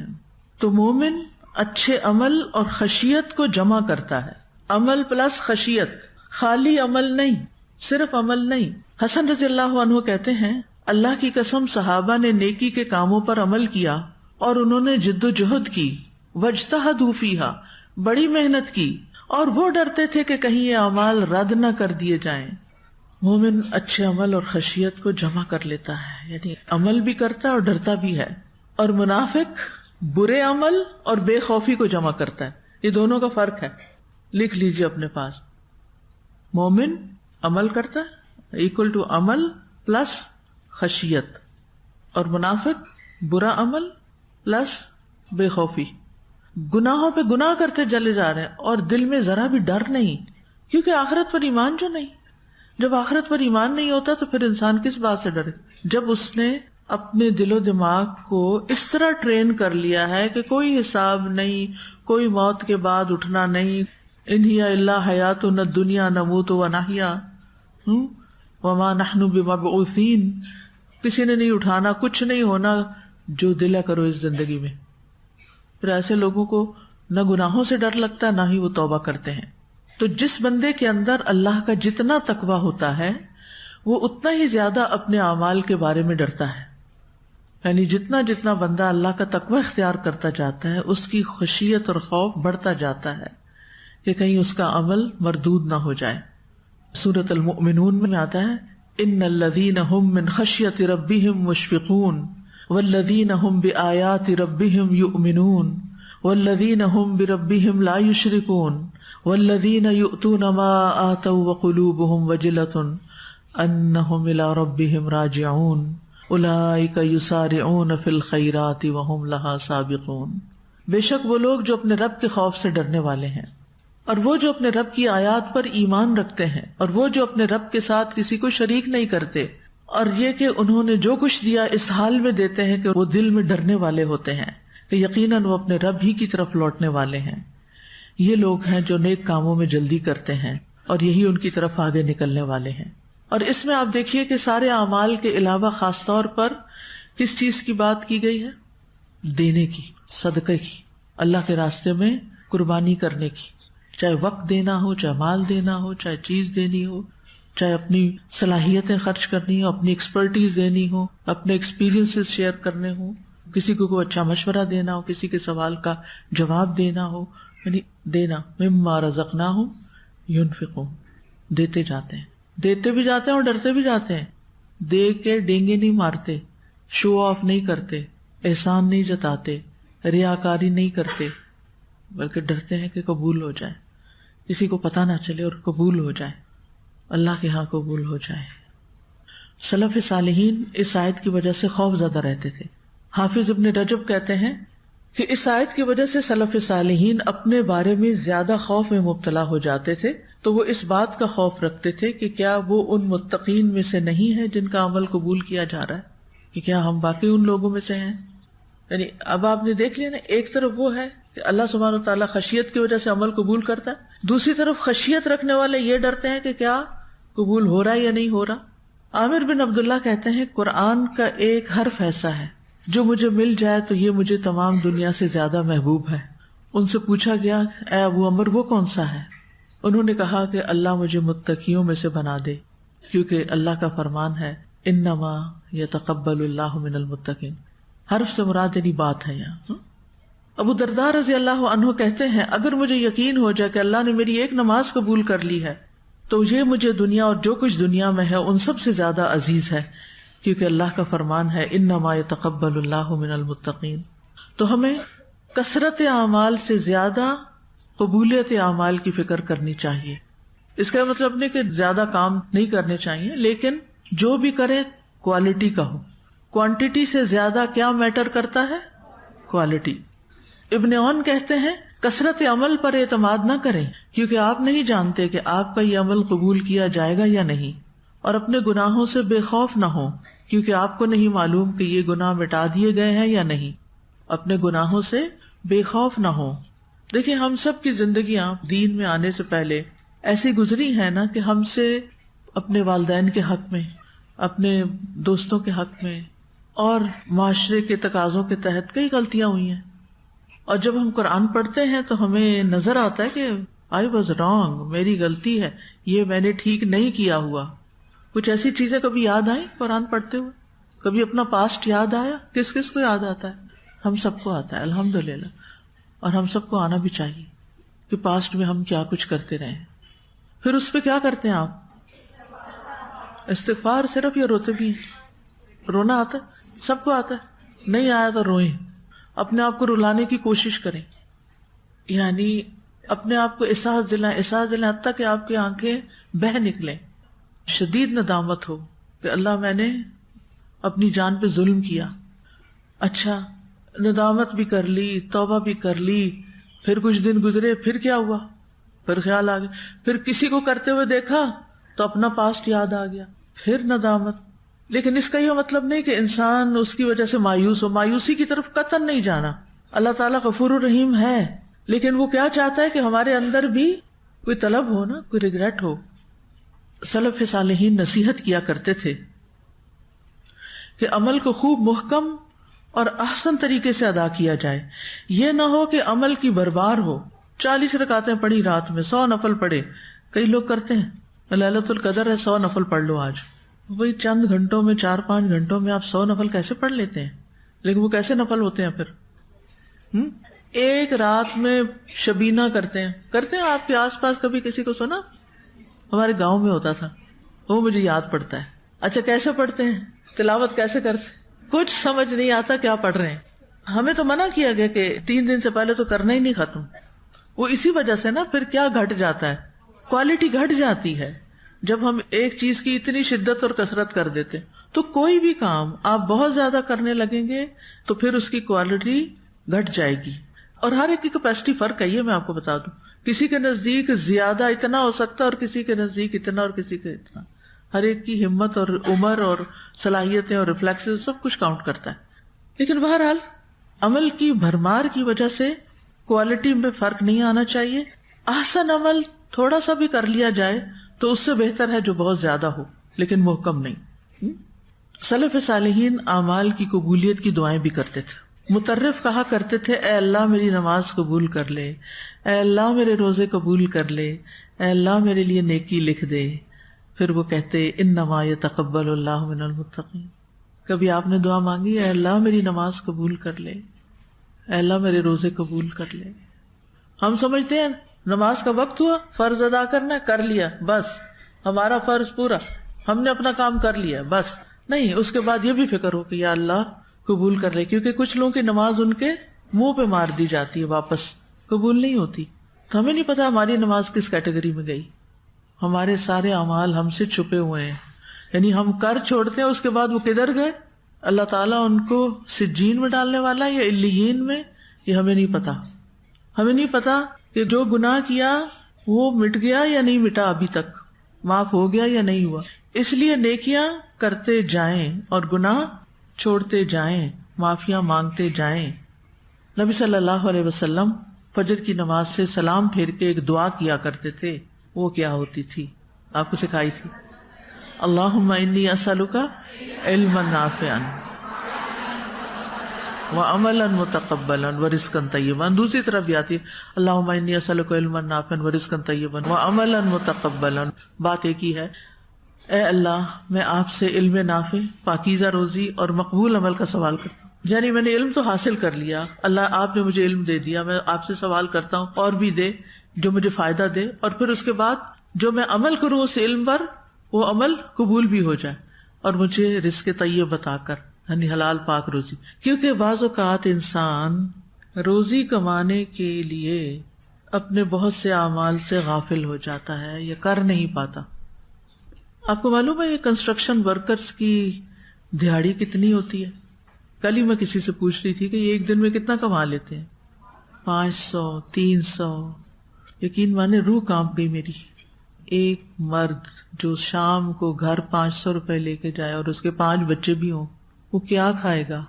تو مومن اچھے عمل اور خشیت کو جمع کرتا ہے، عمل پلس خشیت، خالی عمل نہیں، صرف عمل نہیں۔ حسن رضی اللہ عنہ کہتے ہیں اللہ کی قسم صحابہ نے نیکی کے کاموں پر عمل کیا اور انہوں نے جد و جہد کی، واجتہدوا فیہا، بڑی محنت کی، اور وہ ڈرتے تھے کہ کہیں یہ اعمال رد نہ کر دیے جائیں۔ مومن اچھے عمل اور خشیت کو جمع کر لیتا ہے، یعنی عمل بھی کرتا ہے اور ڈرتا بھی ہے۔ اور منافق برے عمل اور بے خوفی کو جمع کرتا ہے، یہ دونوں کا فرق ہے، لکھ لیجئے اپنے پاس۔ مومن عمل کرتا ہے ایکول ٹو عمل پلس خشیت، اور منافق برا عمل پلس بے خوفی، گناہوں پہ گناہ کرتے چلے جا رہے ہیں اور دل میں ذرا بھی ڈر نہیں، کیونکہ آخرت پر ایمان جو نہیں، جب آخرت پر ایمان نہیں ہوتا تو پھر انسان کس بات سے ڈرے؟ جب اس نے اپنے دل و دماغ کو اس طرح ٹرین کر لیا ہے کہ کوئی حساب نہیں، کوئی موت کے بعد اٹھنا نہیں، ان ہی الا حیاتنا الدنیا نموت و نحیا وما نحن بمبعوثین، کسی نے نہیں اٹھانا، کچھ نہیں ہونا، جو دلا کرو اس زندگی میں۔ پھر ایسے لوگوں کو نہ گناہوں سے ڈر لگتا نہ ہی وہ توبہ کرتے ہیں۔ تو جس بندے کے اندر اللہ کا جتنا تقویٰ ہوتا ہے وہ اتنا ہی زیادہ اپنے اعمال کے بارے میں ڈرتا ہے، یعنی جتنا جتنا بندہ اللہ کا تقویٰ اختیار کرتا جاتا ہے اس کی خشیت اور خوف بڑھتا جاتا ہے کہ کہیں اس کا عمل مردود نہ ہو جائے۔ سورۃ المؤمنون میں آتا ہے ان الذین هم من خشیۃ ربهم مشفقون والذین هم بآیات ربهم یؤمنون والذین هم بربهم لا یشرکون والذین یؤتون ما آتوا وقلوبهم وجلة انہم الی ربهم راجعون اولئک یسارعون فی الخیرات وہم لہا سابقون۔ بے شک وہ لوگ جو اپنے رب کے خوف سے ڈرنے والے ہیں، اور وہ جو اپنے رب کی آیات پر ایمان رکھتے ہیں، اور وہ جو اپنے رب کے ساتھ کسی کو شریک نہیں کرتے، اور یہ کہ انہوں نے جو کچھ دیا اس حال میں دیتے ہیں کہ وہ دل میں ڈرنے والے ہوتے ہیں کہ یقیناً وہ اپنے رب ہی کی طرف لوٹنے والے ہیں۔ یہ لوگ ہیں جو نیک کاموں میں جلدی کرتے ہیں اور یہی ان کی طرف آگے نکلنے والے ہیں۔ اور اس میں آپ دیکھیے کہ سارے اعمال کے علاوہ خاص طور پر کس چیز کی بات کی گئی ہے؟ دینے کی، صدقے کی، اللہ کے راستے میں قربانی کرنے کی، چاہے وقت دینا ہو، چاہے مال دینا ہو، چاہے چیز دینی ہو، چاہے اپنی صلاحیتیں خرچ کرنی ہو، اپنی ایکسپرٹیز دینی ہو، اپنے ایکسپیرینسز شیئر کرنے ہو، کسی کو کوئی اچھا مشورہ دینا ہو، کسی کے سوال کا جواب دینا ہو، یعنی دینا۔ مما رزقناہم ينفقون، دیتے جاتے ہیں، دیتے بھی جاتے ہیں اور ڈرتے بھی جاتے ہیں، دے کے ڈینگے نہیں مارتے، شو آف نہیں کرتے، احسان نہیں جتاتے، ریاکاری نہیں کرتے، بلکہ ڈرتے ہیں کہ قبول ہو جائے، کسی کو پتہ نہ چلے اور قبول ہو جائے، اللہ کے ہاں قبول ہو جائے۔ سلف صالحین اس آیت کی وجہ سے خوف زدہ رہتے تھے۔ حافظ ابن رجب کہتے ہیں کہ اس آیت کی وجہ سے سلف صالحین اپنے بارے میں زیادہ خوف میں مبتلا ہو جاتے تھے، تو وہ اس بات کا خوف رکھتے تھے کہ کیا وہ ان متقین میں سے نہیں ہے جن کا عمل قبول کیا جا رہا ہے، کہ کیا ہم باقی ان لوگوں میں سے ہیں۔ یعنی اب آپ نے دیکھ لیا نا، ایک طرف وہ ہے کہ اللہ سبحانہ و تعالیٰ خشیت کی وجہ سے عمل قبول کرتا ہے، دوسری طرف خشیت رکھنے والے یہ ڈرتے ہیں کہ کیا قبول ہو رہا ہے یا نہیں ہو رہا۔ عامر بن عبداللہ کہتے ہیں قرآن کا ایک حرف ایسا ہے جو مجھے مل جائے تو یہ مجھے تمام دنیا سے زیادہ محبوب ہے۔ ان سے پوچھا گیا اے ابو عمر وہ کون سا ہے؟ انہوں نے کہا کہ اللہ مجھے متقیوں میں سے بنا دے، کیونکہ اللہ کا فرمان ہے انما یتقبل اللہ من المتقین۔ حرف سے مراد یعنی بات ہے یہاں۔ ابو درداء رضی اللہ عنہ کہتے ہیں اگر مجھے یقین ہو جائے کہ اللہ نے میری ایک نماز قبول کر لی ہے تو یہ مجھے دنیا اور جو کچھ دنیا میں ہے ان سب سے زیادہ عزیز ہے، کیونکہ اللہ کا فرمان ہے انما یتقبل اللہ من المتقین۔ تو ہمیں کثرت اعمال سے زیادہ قبولیت اعمال کی فکر کرنی چاہیے۔ اس کا مطلب نہیں کہ زیادہ کام نہیں کرنے چاہیے، لیکن جو بھی کرے کوالٹی کا ہو۔ کوانٹٹی سے زیادہ کیا میٹر کرتا ہے؟ کوالٹی۔ ابن عون کہتے ہیں کثرت عمل پر اعتماد نہ کریں، کیونکہ آپ نہیں جانتے کہ آپ کا یہ عمل قبول کیا جائے گا یا نہیں، اور اپنے گناہوں سے بے خوف نہ ہو، کیونکہ آپ کو نہیں معلوم کہ یہ گناہ مٹا دیے گئے ہیں یا نہیں۔ اپنے گناہوں سے بے خوف نہ ہو۔ دیکھیں ہم سب کی زندگیاں دین میں آنے سے پہلے ایسی گزری ہیں نا کہ ہم سے اپنے والدین کے حق میں، اپنے دوستوں کے حق میں اور معاشرے کے تقاضوں کے تحت کئی غلطیاں ہوئی ہیں، اور جب ہم قرآن پڑھتے ہیں تو ہمیں نظر آتا ہے کہ I was wrong، میری غلطی ہے، یہ میں نے ٹھیک نہیں کیا ہوا۔ کچھ ایسی چیزیں کبھی یاد آئیں قرآن پڑھتے ہوئے؟ کبھی اپنا پاسٹ یاد آیا؟ کس کس کو یاد آتا ہے؟ ہم سب کو آتا ہے الحمدللہ، اور ہم سب کو آنا بھی چاہیے کہ پاسٹ میں ہم کیا کچھ کرتے رہے ہیں۔ پھر اس پہ کیا کرتے ہیں آپ؟ استغفار صرف، یا روتے بھی ہیں؟ رونا آتا ہے؟ سب کو آتا ہے؟ نہیں آیا تو روئیں، اپنے آپ کو رلانے کی کوشش کریں، یعنی اپنے آپ کو احساس دلائیں حتیٰ کہ آپ کی آنکھیں بہہ نکلیں، شدید ندامت ہو کہ اللہ میں نے اپنی جان پہ ظلم کیا۔ اچھا ندامت بھی کر لی، توبہ بھی کر لی، پھر کچھ دن گزرے، پھر کیا ہوا؟ پھر خیال آ گیا، پھر کسی کو کرتے ہوئے دیکھا تو اپنا پاسٹ یاد آ گیا، پھر ندامت۔ لیکن اس کا یہ مطلب نہیں کہ انسان اس کی وجہ سے مایوس ہو، مایوسی کی طرف قطعاً نہیں جانا۔ اللہ تعالیٰ غفور الرحیم ہے، لیکن وہ کیا چاہتا ہے کہ ہمارے اندر بھی کوئی طلب ہو نا، کوئی ریگریٹ ہو۔ سلف صالحین نصیحت کیا کرتے تھے کہ عمل کو خوب محکم اور احسن طریقے سے ادا کیا جائے، یہ نہ ہو کہ عمل کی بربار ہو۔ 40 رکعتیں پڑھی رات میں، 100 نفل پڑھے، کئی لوگ کرتے ہیں لیلۃ القدر ہے 100 نفل پڑھ لو آج، وہی چند گھنٹوں میں 4-5 گھنٹوں میں آپ 100 نفل کیسے پڑھ لیتے ہیں؟ لیکن وہ کیسے نفل ہوتے ہیں پھر؟ ایک رات میں شبینہ کرتے ہیں آپ کے آس پاس کبھی کسی کو سنا؟ ہمارے گاؤں میں ہوتا تھا، وہ مجھے یاد پڑتا ہے۔ اچھا کیسے پڑھتے ہیں؟ تلاوت کیسے کرتے ہیں؟ کچھ سمجھ نہیں آتا کیا پڑھ رہے ہیں۔ ہمیں تو منع کیا گیا کہ 3 دن سے پہلے تو کرنا ہی نہیں ختم۔ وہ اسی وجہ سے نا پھر کیا گھٹ جاتا ہے، کوالٹی گھٹ جاتی ہے جب ہم ایک چیز کی اتنی شدت اور کثرت کر دیتے۔ تو کوئی بھی کام آپ بہت زیادہ کرنے لگیں گے تو پھر اس کی کوالٹی گھٹ جائے گی، اور ہر ایک کی کیپیسٹی فرق ہے، یہ میں آپ کو بتا دوں۔ کسی کے نزدیک زیادہ اتنا ہو سکتا ہے اور کسی کے نزدیک اتنا اور کسی کے اتنا۔ ہر ایک کی ہمت اور عمر اور صلاحیتیں اور ریفلیکسز سب کچھ کاؤنٹ کرتا ہے۔ لیکن بہرحال عمل کی بھرمار کی وجہ سے کوالٹی میں فرق نہیں آنا چاہیے۔ احسن عمل تھوڑا سا بھی کر لیا جائے تو اس سے بہتر ہے جو بہت زیادہ ہو لیکن محکم نہیں۔ سلف صالحین اعمال کی قبولیت کی دعائیں بھی کرتے تھے۔ مطرف کہا کرتے تھے اے اللہ میری نماز قبول کر لے، اے اللہ میرے روزے قبول کر لے، اے اللہ میرے لیے نیکی لکھ دے۔ پھر وہ کہتے انما یتقبل اللہ من المتقین۔ کبھی آپ نے دعا مانگی اے اللہ میری نماز قبول کر لے، اے اللہ میرے روزے قبول کر لے؟ ہم سمجھتے ہیں نماز کا وقت ہوا، فرض ادا کرنا ہے، کر لیا، بس ہمارا فرض پورا، ہم نے اپنا کام کر لیا بس۔ نہیں، اس کے بعد یہ بھی فکر ہو کہ یا اللہ قبول کر لے، کیونکہ کچھ لوگوں کی نماز ان کے منہ پہ مار دی جاتی ہے، واپس قبول نہیں ہوتی۔ تو ہمیں نہیں پتا ہماری نماز کس کیٹیگری میں گئی۔ ہمارے سارے اعمال ہم سے چھپے ہوئے ہیں، یعنی ہم کر چھوڑتے ہیں، اس کے بعد وہ کدھر گئے؟ اللہ تعالیٰ ان کو سجین میں ڈالنے والا ہے یا علیین میں، یہ ہمیں نہیں پتا۔ ہمیں نہیں پتا کہ جو گناہ کیا وہ مٹ گیا یا نہیں مٹا، ابھی تک معاف ہو گیا یا نہیں ہوا۔ اس لیے نیکیاں کرتے جائیں اور گناہ چھوڑتے جائیں، معافیاں مانگتے جائیں۔ نبی صلی اللہ علیہ وسلم فجر کی نماز سے سلام پھیر کے ایک دعا کیا کرتے تھے، وہ کیا ہوتی تھی؟ آپ کو سکھائی تھی، اللہم انی اسألک علما نافعا وعملا متقبلا ورزقا طیبا۔ دوسری طرف بھی آتی ہے اللہم انی اسألک علما نافعا ورزقا طیبا وعملا متقبلا۔ بات ایک ہی ہے، اے اللہ میں آپ سے علم نافع، پاکیزہ روزی اور مقبول عمل کا سوال کرتا ہوں۔ یعنی میں نے علم تو حاصل کر لیا، اللہ آپ نے مجھے علم دے دیا، میں آپ سے سوال کرتا ہوں اور بھی دے جو مجھے فائدہ دے، اور پھر اس کے بعد جو میں عمل کروں اس علم پر وہ عمل قبول بھی ہو جائے، اور مجھے رزق طیب عطا کر، یعنی حلال پاک روزی. کیونکہ بعض اوقات انسان روزی کمانے کے لیے اپنے بہت سے اعمال سے غافل ہو جاتا ہے یا کر نہیں پاتا. آپ کو معلوم ہے یہ کنسٹرکشن ورکرز کی دہاڑی کتنی ہوتی ہے؟ کل ہی میں کسی سے پوچھ رہی تھی کہ یہ ایک دن میں کتنا کما لیتے ہیں. 500 300. یقین مانے روح کانپ گئی میری. ایک مرد جو شام کو گھر 500 روپے لے کے جائے اور اس کے 5 بچے بھی ہوں، وہ کیا کھائے گا؟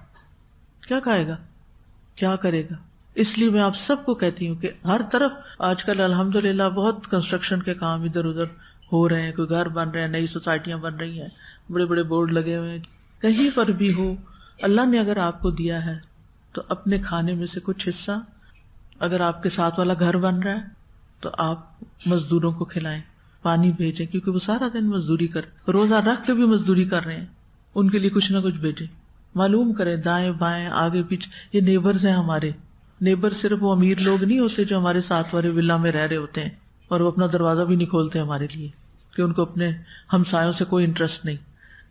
کیا کھائے گا؟ کیا کرے گا؟ اس لیے میں آپ سب کو کہتی ہوں کہ ہر طرف آج کل الحمدللہ بہت کنسٹرکشن کے کام ادھر ادھر ہو رہے ہیں، کوئی گھر بن رہے ہیں، نئی سوسائٹیاں بن رہی ہیں، بڑے بڑے بورڈ لگے ہوئے ہیں. کہیں پر بھی ہو، اللہ نے اگر آپ کو دیا ہے تو اپنے کھانے میں سے کچھ حصہ، اگر آپ کے ساتھ والا گھر بن رہا ہے تو آپ مزدوروں کو کھلائیں، پانی بھیجیں، کیونکہ وہ سارا دن مزدوری روزہ رکھ کے بھی مزدوری کر رہے ہیں، ان کے لیے کچھ نہ کچھ بھیجیں. معلوم کریں دائیں بائیں آگے پیچھے. یہ نیبرز ہیں ہمارے. نیبر صرف وہ امیر لوگ نہیں ہوتے جو ہمارے ساتھ والے ولا میں رہ رہے ہوتے ہیں اور وہ اپنا دروازہ بھی نہیں کھولتے ہمارے لیے کہ ان کو اپنے ہمسایوں سے کوئی انٹرسٹ نہیں.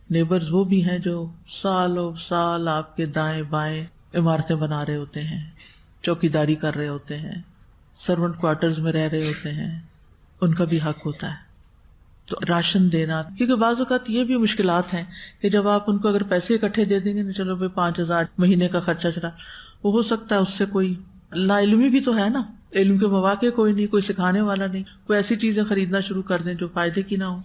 نیبرز وہ بھی ہیں جو سالوں سال آپ کے دائیں بائیں عمارتیں بنا رہے ہوتے ہیں، چوکیداری کر رہے ہوتے ہیں، سرونٹ کوارٹرز میں رہ رہے ہوتے ہیں. ان کا بھی حق ہوتا ہے. تو راشن دینا، کیونکہ بعض اوقات یہ بھی مشکلات ہیں کہ جب آپ ان کو اگر پیسے اکٹھے دے دیں گے نا، چلو بھائی 5000 مہینے کا خرچہ چلا، وہ ہو سکتا ہے اس سے کوئی لا علمی بھی تو ہے نا، علم کے مواقع کوئی نہیں، کوئی سکھانے والا نہیں، کوئی ایسی چیزیں خریدنا شروع کر دیں جو فائدے کی نہ ہو.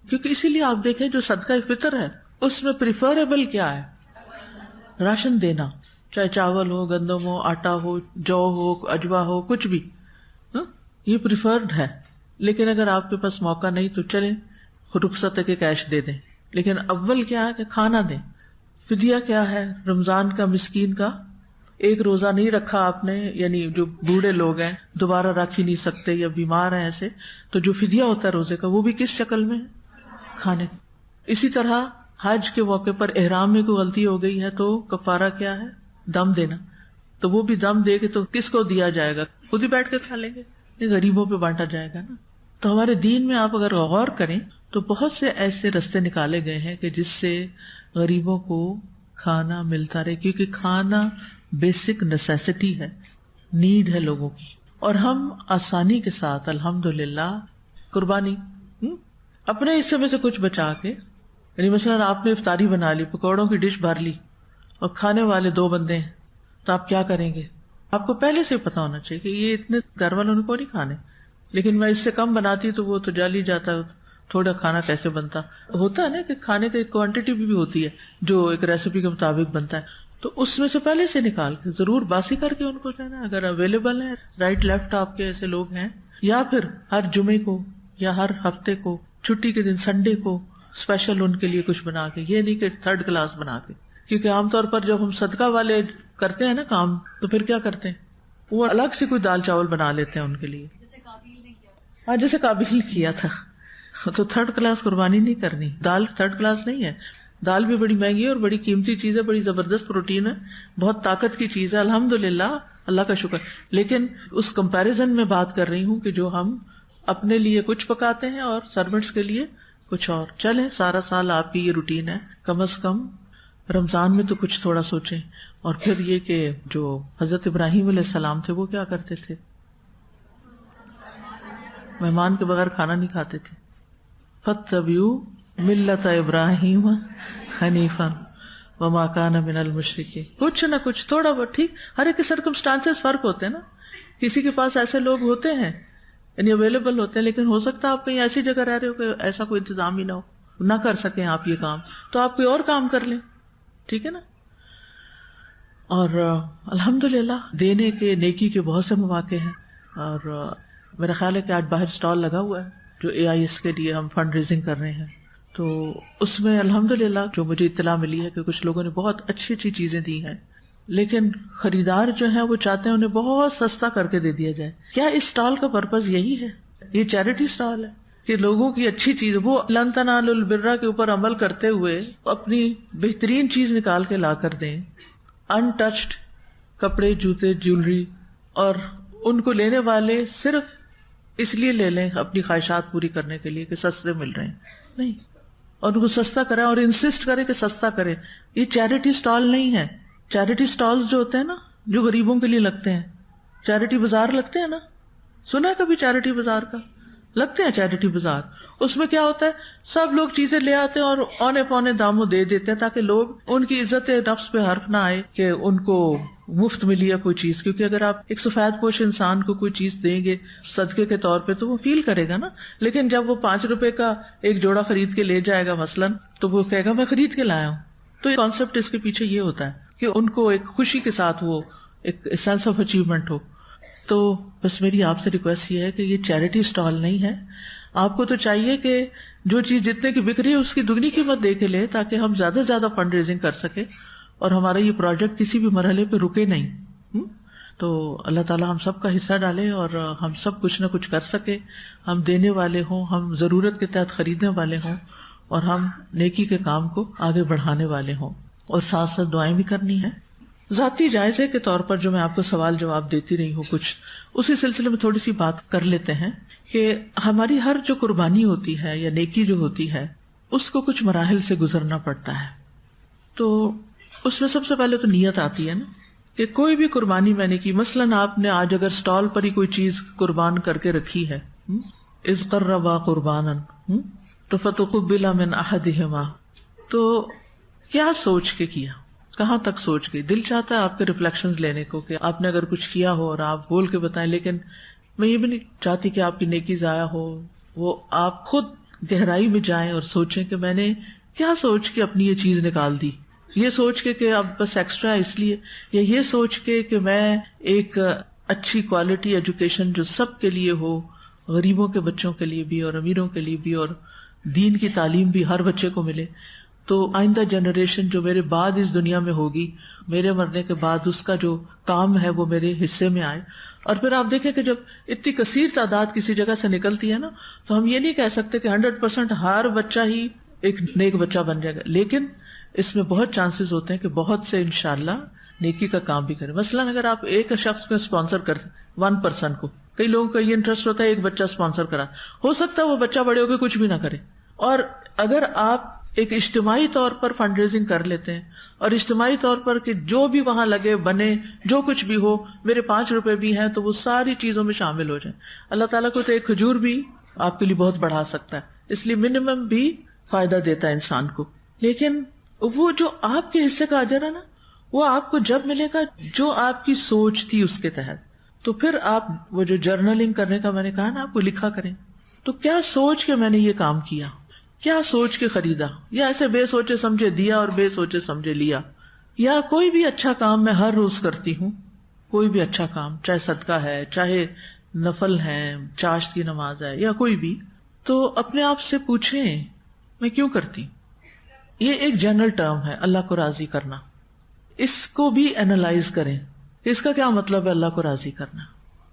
کیونکہ اسی لیے آپ دیکھیں جو صدقہ فطر ہے اس میں پریفریبل کیا ہے؟ راشن دینا، چاہے چاول ہو، گندم ہو، آٹا ہو، جو ہو، اجوا ہو، کچھ بھی، یہ پریفرڈ ہے. لیکن اگر آپ کے پاس موقع نہیں تو چلیں رخصت ہے کہ کیش دے دیں، لیکن اول کیا ہے کہ کھانا دیں. فدیہ کیا ہے؟ رمضان کا مسکین کا ایک روزہ نہیں رکھا آپ نے، یعنی جو بوڑھے لوگ ہیں دوبارہ رکھ ہی نہیں سکتے یا بیمار ہیں ایسے، تو جو فدیہ ہوتا ہے روزے کا وہ بھی کس شکل میں ہے؟ کھانے. اسی طرح حج کے موقع پر احرام میں کوئی غلطی ہو گئی ہے تو کفارہ کیا ہے؟ دم دینا. تو وہ بھی دم دے کے تو کس کو دیا جائے گا؟ خود ہی بیٹھ کے کھا لیں گے، یہ غریبوں پہ بانٹا جائے گا نا. تو ہمارے دین میں آپ اگر غور کریں تو بہت سے ایسے رستے نکالے گئے ہیں کہ جس سے غریبوں کو کھانا ملتا رہے، کیونکہ کھانا بیسک نیسیسٹی ہے، نیڈ ہے لوگوں کی. اور ہم آسانی کے ساتھ الحمدللہ قربانی اپنے حصے میں سے کچھ بچا کے، یعنی مثلا آپ نے افطاری بنا لی، پکوڑوں کی ڈش بھر لی اور کھانے والے 2 بندے ہیں، تو آپ کیا کریں گے؟ آپ کو پہلے سے پتا ہونا چاہیے کہ یہ اتنے گھر والوں نے کو نہیں کھانے، لیکن میں اس سے کم بناتی تو وہ تو جل ہی جاتا، تھوڑا کھانا کیسے بنتا. ہوتا ہے نا کہ کھانے کی کوانٹٹی بھی ہوتی ہے جو ایک ریسیپی کے مطابق بنتا ہے، تو اس میں سے پہلے سے نکال کے ضرور باسی کر کے ان کو دینا اگر اویلیبل ہے. رائٹ لیفٹ آپ کے ایسے لوگ ہیں، یا پھر ہر جمعے کو یا ہر ہفتے کو، چھٹی کے دن سنڈے کو اسپیشل ان کے لیے کچھ بنا کے، یہ نہیں کہ 3rd کلاس بنا کے. کیونکہ عام طور پر جب ہم صدقہ والے کرتے ہیں نا کام تو پھر کیا کرتے ہیں، وہ الگ سے کوئی دال چاول بنا لیتے ہیں ان کے لیے. ہاں جیسے قابل نے کیا تھا. تو 3rd کلاس قربانی نہیں کرنی. دال 3rd کلاس نہیں ہے، دال بھی بڑی مہنگی ہے اور بڑی قیمتی چیز ہے، بڑی زبردست پروٹین ہے، بہت طاقت کی چیز ہے، الحمدللہ، اللہ کا شکر. لیکن اس کمپیریزن میں بات کر رہی ہوں کہ جو ہم اپنے لیے کچھ پکاتے ہیں اور سرونٹس کے لیے کچھ اور. چلیں سارا سال آپ کی یہ روٹین ہے، کم از کم رمضان میں تو کچھ تھوڑا سوچیں. اور پھر یہ کہ جو حضرت ابراہیم علیہ السلام تھے وہ کیا کرتے تھے؟ مہمان کے بغیر کھانا نہیں کھاتے تھے. فَاتَّبِعُوا مِلَّةَ إِبْرَاهِيمَ حَنِيفًا وَمَا كَانَ مِنَ الْمُشْرِكِينَ. کچھ نہ کچھ تھوڑا بہت، ٹھیک، ہر ایک کے سرکمسٹانسز فرق ہوتے ہیں نا. کسی کے پاس ایسے لوگ ہوتے ہیں یعنی اویلیبل ہوتے ہیں، لیکن ہو سکتا ہے آپ کہیں ایسی جگہ رہ رہے ہو کہ ایسا کوئی انتظام ہی نہ ہو، نہ کر سکیں آپ یہ کام، تو آپ کوئی اور کام کر لیں، ٹھیک ہے نا. اور الحمدللہ دینے کے، نیکی کے بہت سے مواقع ہیں. اور میرا خیال ہے کہ آج باہر اسٹال لگا ہوا ہے جو AIS کے لیے ہم فنڈ ریزنگ کر رہے ہیں، تو اس میں الحمدللہ جو مجھے اطلاع ملی ہے کہ کچھ لوگوں نے بہت اچھی اچھی چیزیں دی ہیں، لیکن خریدار جو ہیں وہ چاہتے ہیں انہیں بہت سستا کر کے دے دیا جائے. کیا اس اسٹال کا پرپز یہی ہے؟ یہ چیریٹی اسٹال ہے، کہ لوگوں کی اچھی چیز، وہ لن تنالوا البر کے اوپر عمل کرتے ہوئے اپنی بہترین چیز نکال کے لا کر دیں، انٹچڈ کپڑے، جوتے، جیولری، اور ان کو لینے والے صرف اس لیے لے لیں اپنی خواہشات پوری کرنے کے لیے کہ سستے مل رہے ہیں، نہیں، اور ان کو سستا کریں اور انسسٹ کریں کہ سستا کریں. یہ چیریٹی سٹال نہیں ہے. چیریٹی سٹالز جو ہوتے ہیں نا، جو غریبوں کے لیے لگتے ہیں، چیریٹی بازار لگتے ہیں نا، سنا ہے کبھی چیریٹی بازار کا؟ لگتے ہیں چیریٹی بازار. اس میں کیا ہوتا ہے، سب لوگ چیزیں لے آتے ہیں اور اونے پونے داموں دے دیتے ہیں تاکہ لوگ، ان کی عزت نفس پہ حرف نہ آئے کہ ان کو مفت ملی ہے کوئی چیز. کیونکہ اگر آپ ایک سفید پوش انسان کو کوئی چیز دیں گے صدقے کے طور پہ تو وہ فیل کرے گا نا. لیکن جب وہ 5 روپے کا ایک جوڑا خرید کے لے جائے گا مثلاً، تو وہ کہے گا میں خرید کے لایا ہوں. تو یہ کانسیپٹ اس کے پیچھے یہ ہوتا ہے کہ ان کو ایک خوشی کے ساتھ وہ ایک سینس آف اچیومنٹ ہو. تو بس میری آپ سے ریکویسٹ یہ ہے کہ یہ چیریٹی سٹال نہیں ہے. آپ کو تو چاہیے کہ جو چیز جتنے کی بک رہی ہے اس کی دگنی قیمت دے کے لے تاکہ ہم زیادہ سے زیادہ فنڈ ریزنگ کر سکیں اور ہمارا یہ پروجیکٹ کسی بھی مرحلے پہ رکے نہیں. تو اللہ تعالیٰ ہم سب کا حصہ ڈالے اور ہم سب کچھ نہ کچھ کر سکے، ہم دینے والے ہوں، ہم ضرورت کے تحت خریدنے والے ہوں، اور ہم نیکی کے کام کو آگے بڑھانے والے ہوں. اور ساتھ ساتھ دعائیں بھی کرنی ہیں. ذاتی جائزے کے طور پر جو میں آپ کو سوال جواب دیتی رہی ہوں کچھ، اسی سلسلے میں تھوڑی سی بات کر لیتے ہیں کہ ہماری ہر جو قربانی ہوتی ہے یا نیکی جو ہوتی ہے اس کو کچھ مراحل سے گزرنا پڑتا ہے. تو اس میں سب سے پہلے تو نیت آتی ہے نا، کہ کوئی بھی قربانی میں نے کی، مثلاً آپ نے آج اگر سٹال پر ہی کوئی چیز قربان کر کے رکھی ہے، اذ قربا قربانا، تو فتقبل من احدہما، تو کیا سوچ کے کیا، کہاں تک سوچ گئی؟ دل چاہتا ہے آپ کے ریفلیکشنز لینے کو کہ آپ نے اگر کچھ کیا ہو اور آپ بول کے بتائیں، لیکن میں یہ بھی نہیں چاہتی کہ آپ کی نیکی ضائع ہو. وہ آپ خود گہرائی میں جائیں اور سوچیں کہ میں نے کیا سوچ کے اپنی یہ چیز نکال دی. یہ سوچ کے کہ اب بس ایکسٹرا اس لیے، یا یہ سوچ کے کہ میں ایک اچھی کوالٹی ایجوکیشن جو سب کے لیے ہو، غریبوں کے بچوں کے لیے بھی اور امیروں کے لیے بھی، اور دین کی تعلیم بھی ہر بچے کو ملے، تو آئندہ جنریشن جو میرے بعد اس دنیا میں ہوگی، میرے مرنے کے بعد اس کا جو کام ہے وہ میرے حصے میں آئے. اور پھر آپ دیکھیں کہ جب اتنی کثیر تعداد کسی جگہ سے نکلتی ہے نا، تو ہم یہ نہیں کہہ سکتے کہ 100% ہر بچہ ہی ایک نیک بچہ بن جائے گا، لیکن اس میں بہت چانسز ہوتے ہیں کہ بہت سے انشاءاللہ نیکی کا کام بھی کریں. مثلاً اگر آپ ایک شخص کو اسپانسر کرتے 1% کو، کئی لوگوں کا یہ انٹرسٹ ہوتا ہے ایک بچہ اسپانسر کرا، ہو سکتا ہے وہ بچہ بڑے ہو کے کچھ بھی نہ کرے. اور اگر آپ ایک اجتماعی طور پر فنڈ ریزنگ کر لیتے ہیں اور اجتماعی طور پر کہ جو بھی وہاں لگے بنے، جو کچھ بھی ہو، میرے 5 روپے بھی ہیں تو وہ ساری چیزوں میں شامل ہو جائیں. اللہ تعالیٰ کو تو ایک کھجور بھی آپ کے لیے بہت بڑھا سکتا ہے، اس لیے منیمم بھی فائدہ دیتا ہے انسان کو. لیکن وہ جو آپ کے حصے کا اجر ہے نا، وہ آپ کو جب ملے گا جو آپ کی سوچ تھی اس کے تحت. تو پھر آپ وہ جو جرنلنگ کرنے کا میں نے کہا نا، آپ کو لکھا کریں، تو کیا سوچ کے میں نے یہ کام کیا، کیا سوچ کے خریدا، یا ایسے بے سوچے سمجھے دیا اور بے سوچے سمجھے لیا. یا کوئی بھی اچھا کام میں ہر روز کرتی ہوں، کوئی بھی اچھا کام، چاہے صدقہ ہے، چاہے نفل ہے، چاشت کی نماز ہے، یا کوئی بھی، تو اپنے آپ سے پوچھیں میں کیوں کرتی. یہ ایک جنرل ٹرم ہے، اللہ کو راضی کرنا. اس کو بھی اینالائز کریں، اس کا کیا مطلب ہے اللہ کو راضی کرنا.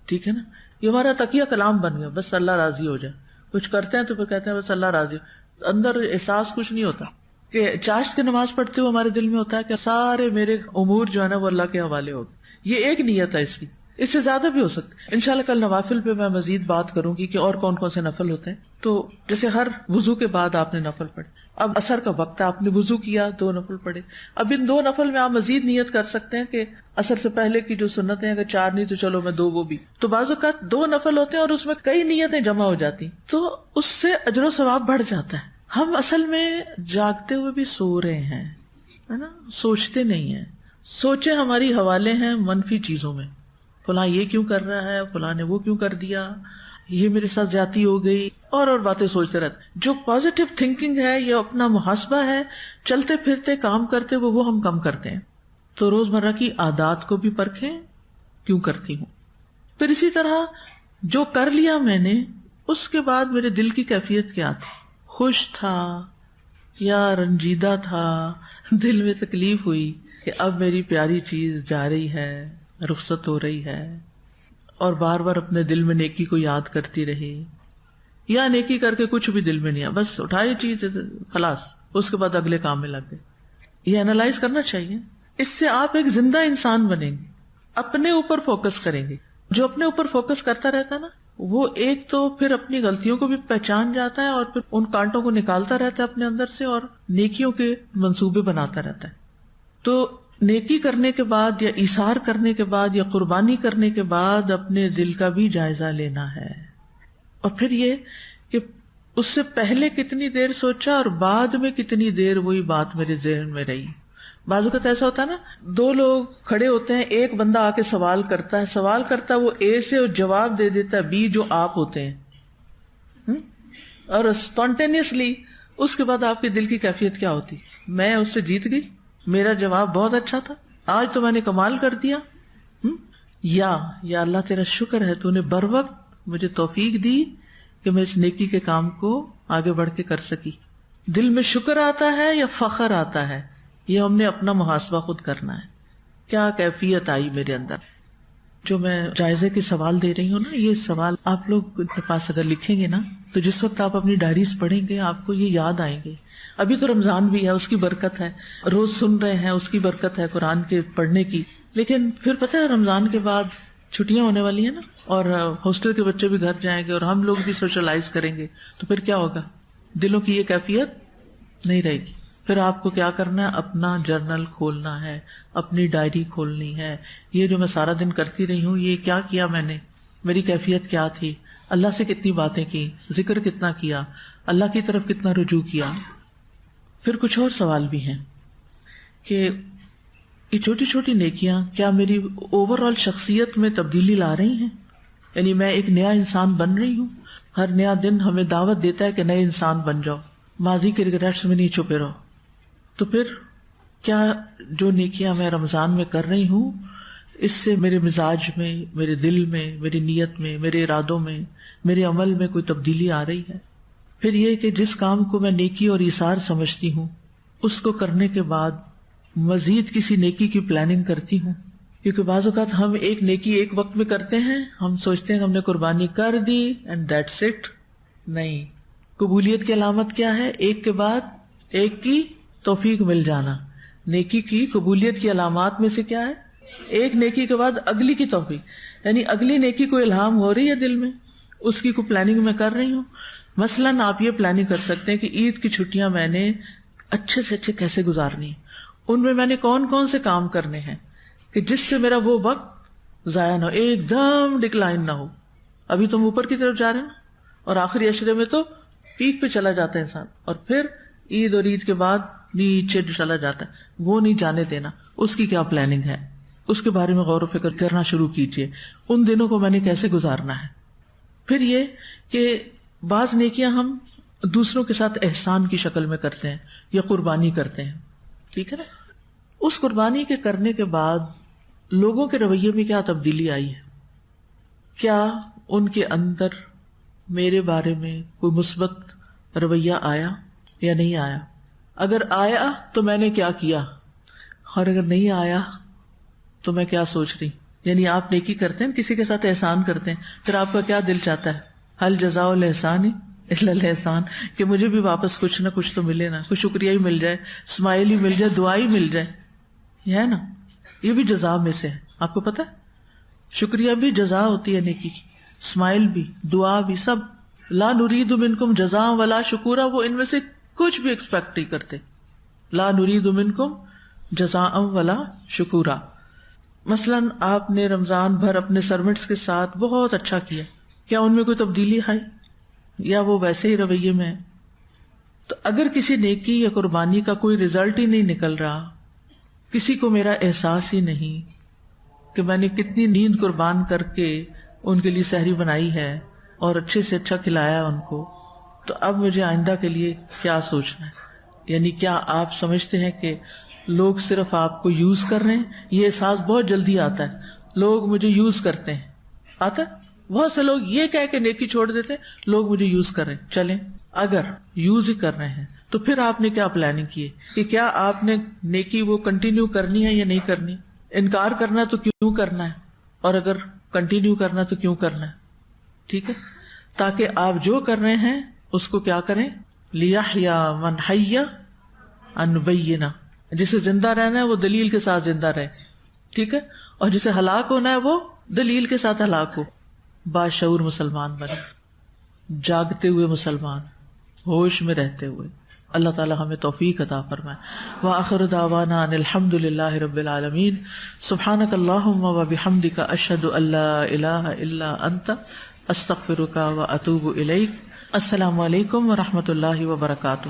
ٹھیک ہے نا، یہ ہمارا تقیہ کلام بن گیا، بس اللہ راضی ہو جائے. کچھ کرتے ہیں تو پھر کہتے ہیں بس اللہ راضی ہو، اندر احساس کچھ نہیں ہوتا. کہ چاشت کی نماز پڑھتے ہوئے ہمارے دل میں ہوتا ہے کہ سارے میرے امور جو ہے نا وہ اللہ کے حوالے ہو گئے. یہ ایک نیت ہے، اس کی اس سے زیادہ بھی ہو سکتا ہے. انشاءاللہ کل نوافل پہ میں مزید بات کروں گی کہ اور کون کون سے نفل ہوتے ہیں. تو جیسے ہر وضو کے بعد آپ نے نفل پڑھے، اب عصر کا وقت ہے، آپ نے وضو کیا، 2 نفل پڑھے. اب ان 2 نفل میں آپ مزید نیت کر سکتے ہیں کہ عصر سے پہلے کی جو سنتیں، اگر 4 نہیں تو چلو میں 2 وہ بھی. تو بعض اوقات 2 نفل ہوتے ہیں اور اس میں کئی نیتیں جمع ہو جاتی، تو اس سے اجر و ثواب بڑھ جاتا ہے. ہم اصل میں جاگتے ہوئے بھی سو رہے ہیں، ہے نا، سوچتے نہیں ہیں. سوچیں ہماری حوالے ہیں منفی چیزوں میں، فلاں یہ کیوں کر رہا ہے، فلاں نے وہ کیوں کر دیا، یہ میرے ساتھ زیادتی ہو گئی، اور باتیں سوچتے رہتے. جو پازیٹیو تھنکنگ ہے یا اپنا محاسبہ ہے، چلتے پھرتے کام کرتے وہ ہم کم کرتے ہیں. تو روزمرہ کی عادات کو بھی پرکھیں، کیوں کرتی ہوں. پھر اسی طرح جو کر لیا میں نے، اس کے بعد میرے دل کی کیفیت کیا تھی، خوش تھا یا رنجیدہ تھا، دل میں تکلیف ہوئی کہ اب میری پیاری چیز جا رہی ہے، رخصت ہو رہی ہے، اور بار بار اپنے دل میں نیکی کو یاد کرتی رہی. یا نیکی کر کے کچھ بھی دل میں نہیں ہے، بس اٹھائی چیز خلاص، اس کے بعد اگلے کام میں لگ گئے. یہ انالائز کرنا چاہیے. اس سے آپ ایک زندہ انسان بنیں گے، اپنے اوپر فوکس کریں گے. جو اپنے اوپر فوکس کرتا رہتا ہے نا، وہ ایک تو پھر اپنی غلطیوں کو بھی پہچان جاتا ہے اور پھر ان کانٹوں کو نکالتا رہتا ہے اپنے اندر سے اور نیکیوں کے منصوبے بناتا رہتا ہے. تو نیکی کرنے کے بعد یا ایثار کرنے کے بعد یا قربانی کرنے کے بعد اپنے دل کا بھی جائزہ لینا ہے. اور پھر یہ کہ اس سے پہلے کتنی دیر سوچا اور بعد میں کتنی دیر وہی بات میرے ذہن میں رہی. بعض اوقات ایسا ہوتا ہے نا، دو لوگ کھڑے ہوتے ہیں، ایک بندہ آ کے سوال کرتا ہے وہ اے سے اور جواب دے دیتا ہے بی جو آپ ہوتے ہیں، اور اسپونٹینیسلی اس کے بعد آپ کے دل کی کیفیت کیا ہوتی؟ میں اس سے جیت گئی، میرا جواب بہت اچھا تھا، آج تو میں نے کمال کر دیا. یا اللہ تیرا شکر ہے تو نے بر وقت مجھے توفیق دی کہ میں اس نیکی کے کام کو آگے بڑھ کے کر سکی. دل میں شکر آتا ہے یا فخر آتا ہے، یہ ہم نے اپنا محاسبہ خود کرنا ہے. کیا کیفیت آئی میرے اندر؟ جو میں جائزے کے سوال دے رہی ہوں نا، یہ سوال آپ لوگ کے پاس اگر لکھیں گے نا تو جس وقت آپ اپنی ڈائریز پڑھیں گے آپ کو یہ یاد آئیں گے. ابھی تو رمضان بھی ہے، اس کی برکت ہے، روز سن رہے ہیں، اس کی برکت ہے قرآن کے پڑھنے کی. لیکن پھر پتہ ہے رمضان کے بعد چھٹیاں ہونے والی ہیں نا، اور ہاسٹل کے بچے بھی گھر جائیں گے اور ہم لوگ بھی سوشلائز کریں گے، تو پھر کیا ہوگا؟ دلوں کی یہ کیفیت نہیں رہے گی. پھر آپ کو کیا کرنا ہے؟ اپنا جرنل کھولنا ہے، اپنی ڈائری کھولنی ہے. یہ جو میں سارا دن کرتی رہی ہوں، یہ کیا کیا میں نے، میری کیفیت کیا تھی، اللہ سے کتنی باتیں کی، ذکر کتنا کیا، اللہ کی طرف کتنا رجوع کیا. پھر کچھ اور سوال بھی ہیں کہ یہ چھوٹی چھوٹی نیکیاں کیا میری اوور آل شخصیت میں تبدیلی لا رہی ہیں؟ یعنی میں ایک نیا انسان بن رہی ہوں. ہر نیا دن ہمیں دعوت دیتا ہے کہ نئے انسان بن جاؤ، ماضی کے ریگریٹس میں نہیں چھپے رہو. تو پھر کیا جو نیکیاں میں رمضان میں کر رہی ہوں اس سے میرے مزاج میں، میرے دل میں، میری نیت میں، میرے ارادوں میں، میرے عمل میں کوئی تبدیلی آ رہی ہے؟ پھر یہ کہ جس کام کو میں نیکی اور ایثار سمجھتی ہوں اس کو کرنے کے بعد مزید کسی نیکی کی پلاننگ کرتی ہوں. کیونکہ بعض اوقات ہم ایک نیکی ایک وقت میں کرتے ہیں، ہم سوچتے ہیں کہ ہم نے قربانی کر دی اینڈ دیٹس اٹ. نہیں، قبولیت کی علامت کیا ہے؟ ایک کے بعد ایک کی توفیق مل جانا. نیکی کی قبولیت کی علامات میں سے کیا ہے؟ ایک نیکی کے بعد اگلی کی توفیق، یعنی اگلی نیکی کو الہام ہو رہی ہے دل میں، اس کی کوئی پلاننگ میں کر رہی ہوں. مثلاً آپ یہ پلاننگ کر سکتے ہیں کہ عید کی چھٹیاں میں نے اچھے سے اچھے کیسے گزارنی، ان میں نے کون کون سے کام کرنے ہیں کہ جس سے میرا وہ وقت ضائع نہ ہو، ایک دم ڈکلائن نہ ہو. ابھی تم اوپر کی طرف جا رہے ہیں اور آخری عشرے میں تو پیک پہ چلا جاتا ہے انسان، اور پھر عید اور عید کے بعد نیچے چلا جاتا ہے. وہ نہیں جانے دینا. اس کی کیا پلاننگ ہے، اس کے بارے میں غور و فکر کرنا شروع کیجئے. ان دنوں کو میں نے کیسے گزارنا ہے. پھر یہ کہ بعض نیکیاں ہم دوسروں کے ساتھ احسان کی شکل میں کرتے ہیں یا قربانی کرتے ہیں، ٹھیک ہے نا. اس قربانی کے کرنے کے بعد لوگوں کے رویے میں کیا تبدیلی آئی ہے؟ کیا ان کے اندر میرے بارے میں کوئی مثبت رویہ آیا یا نہیں آیا؟ اگر آیا تو میں نے کیا کیا، اور اگر نہیں آیا تو میں کیا سوچ رہی. یعنی آپ نیکی کرتے ہیں، کسی کے ساتھ احسان کرتے ہیں، پھر آپ کا کیا دل چاہتا ہے؟ حل جزاء الاحسان الا الاحسان، کہ مجھے بھی واپس کچھ نہ کچھ تو ملے نا، کچھ شکریہ ہی مل جائے، اسمائل ہی مل جائے، دعا ہی مل جائے. یہ ہے نا، یہ بھی جزا میں سے ہے. آپ کو پتا ہے شکریہ بھی جزا ہوتی ہے نیکی کی، اسمائل بھی، دعا بھی، سب. لا نرید منکم جزاء ولا شکورا، وہ ان میں سے کچھ بھی ایکسپیکٹ نہیں کرتے. لا نرید منکم جزاء ولا شکورا. مثلاً آپ نے رمضان بھر اپنے سرونٹس کے ساتھ بہت اچھا کیا، کیا ان میں کوئی تبدیلی آئی یا وہ ویسے ہی رویے میں ہے؟ تو اگر کسی نیکی یا قربانی کا کوئی رزلٹ ہی نہیں نکل رہا، کسی کو میرا احساس ہی نہیں کہ میں نے کتنی نیند قربان کر کے ان کے لیے سحری بنائی ہے اور اچھے سے اچھا کھلایا ان کو، تو اب مجھے آئندہ کے لیے کیا سوچنا ہے؟ یعنی کیا آپ سمجھتے ہیں کہ لوگ صرف آپ کو یوز کر رہے ہیں؟ یہ احساس بہت جلدی آتا ہے، لوگ مجھے یوز کرتے ہیں. آتا ہے بہت سے لوگ یہ کہہ کے نیکی چھوڑ دیتے ہیں، لوگ مجھے یوز کر رہے ہیں. چلیں، اگر یوز ہی کر رہے ہیں تو پھر آپ نے کیا پلاننگ کی ہے کہ کیا آپ نے نیکی وہ کنٹینیو کرنی ہے یا نہیں کرنی؟ انکار کرنا تو کیوں کرنا ہے، اور اگر کنٹینیو کرنا تو کیوں کرنا ہے؟ ٹھیک ہے. تاکہ آپ جو کر رہے ہیں اس کو کیا کریں، لیحیا من حی عن بینہ، جسے زندہ رہنا ہے وہ دلیل کے ساتھ زندہ رہے، ٹھیک ہے، اور جسے ہلاک ہونا ہے وہ دلیل کے ساتھ ہلاک ہو. باشعور مسلمان بنے، جاگتے ہوئے مسلمان، ہوش میں رہتے ہوئے. اللہ تعالی ہمیں توفیق عطا فرمائے. وآخر دعوانا ان الحمد للہ رب العالمین. سبحانک اللہم وبحمدک اشہد ان لا الہ الا انت استغفرک واتوب الیک. السلام علیکم ورحمۃ اللہ وبرکاتہ.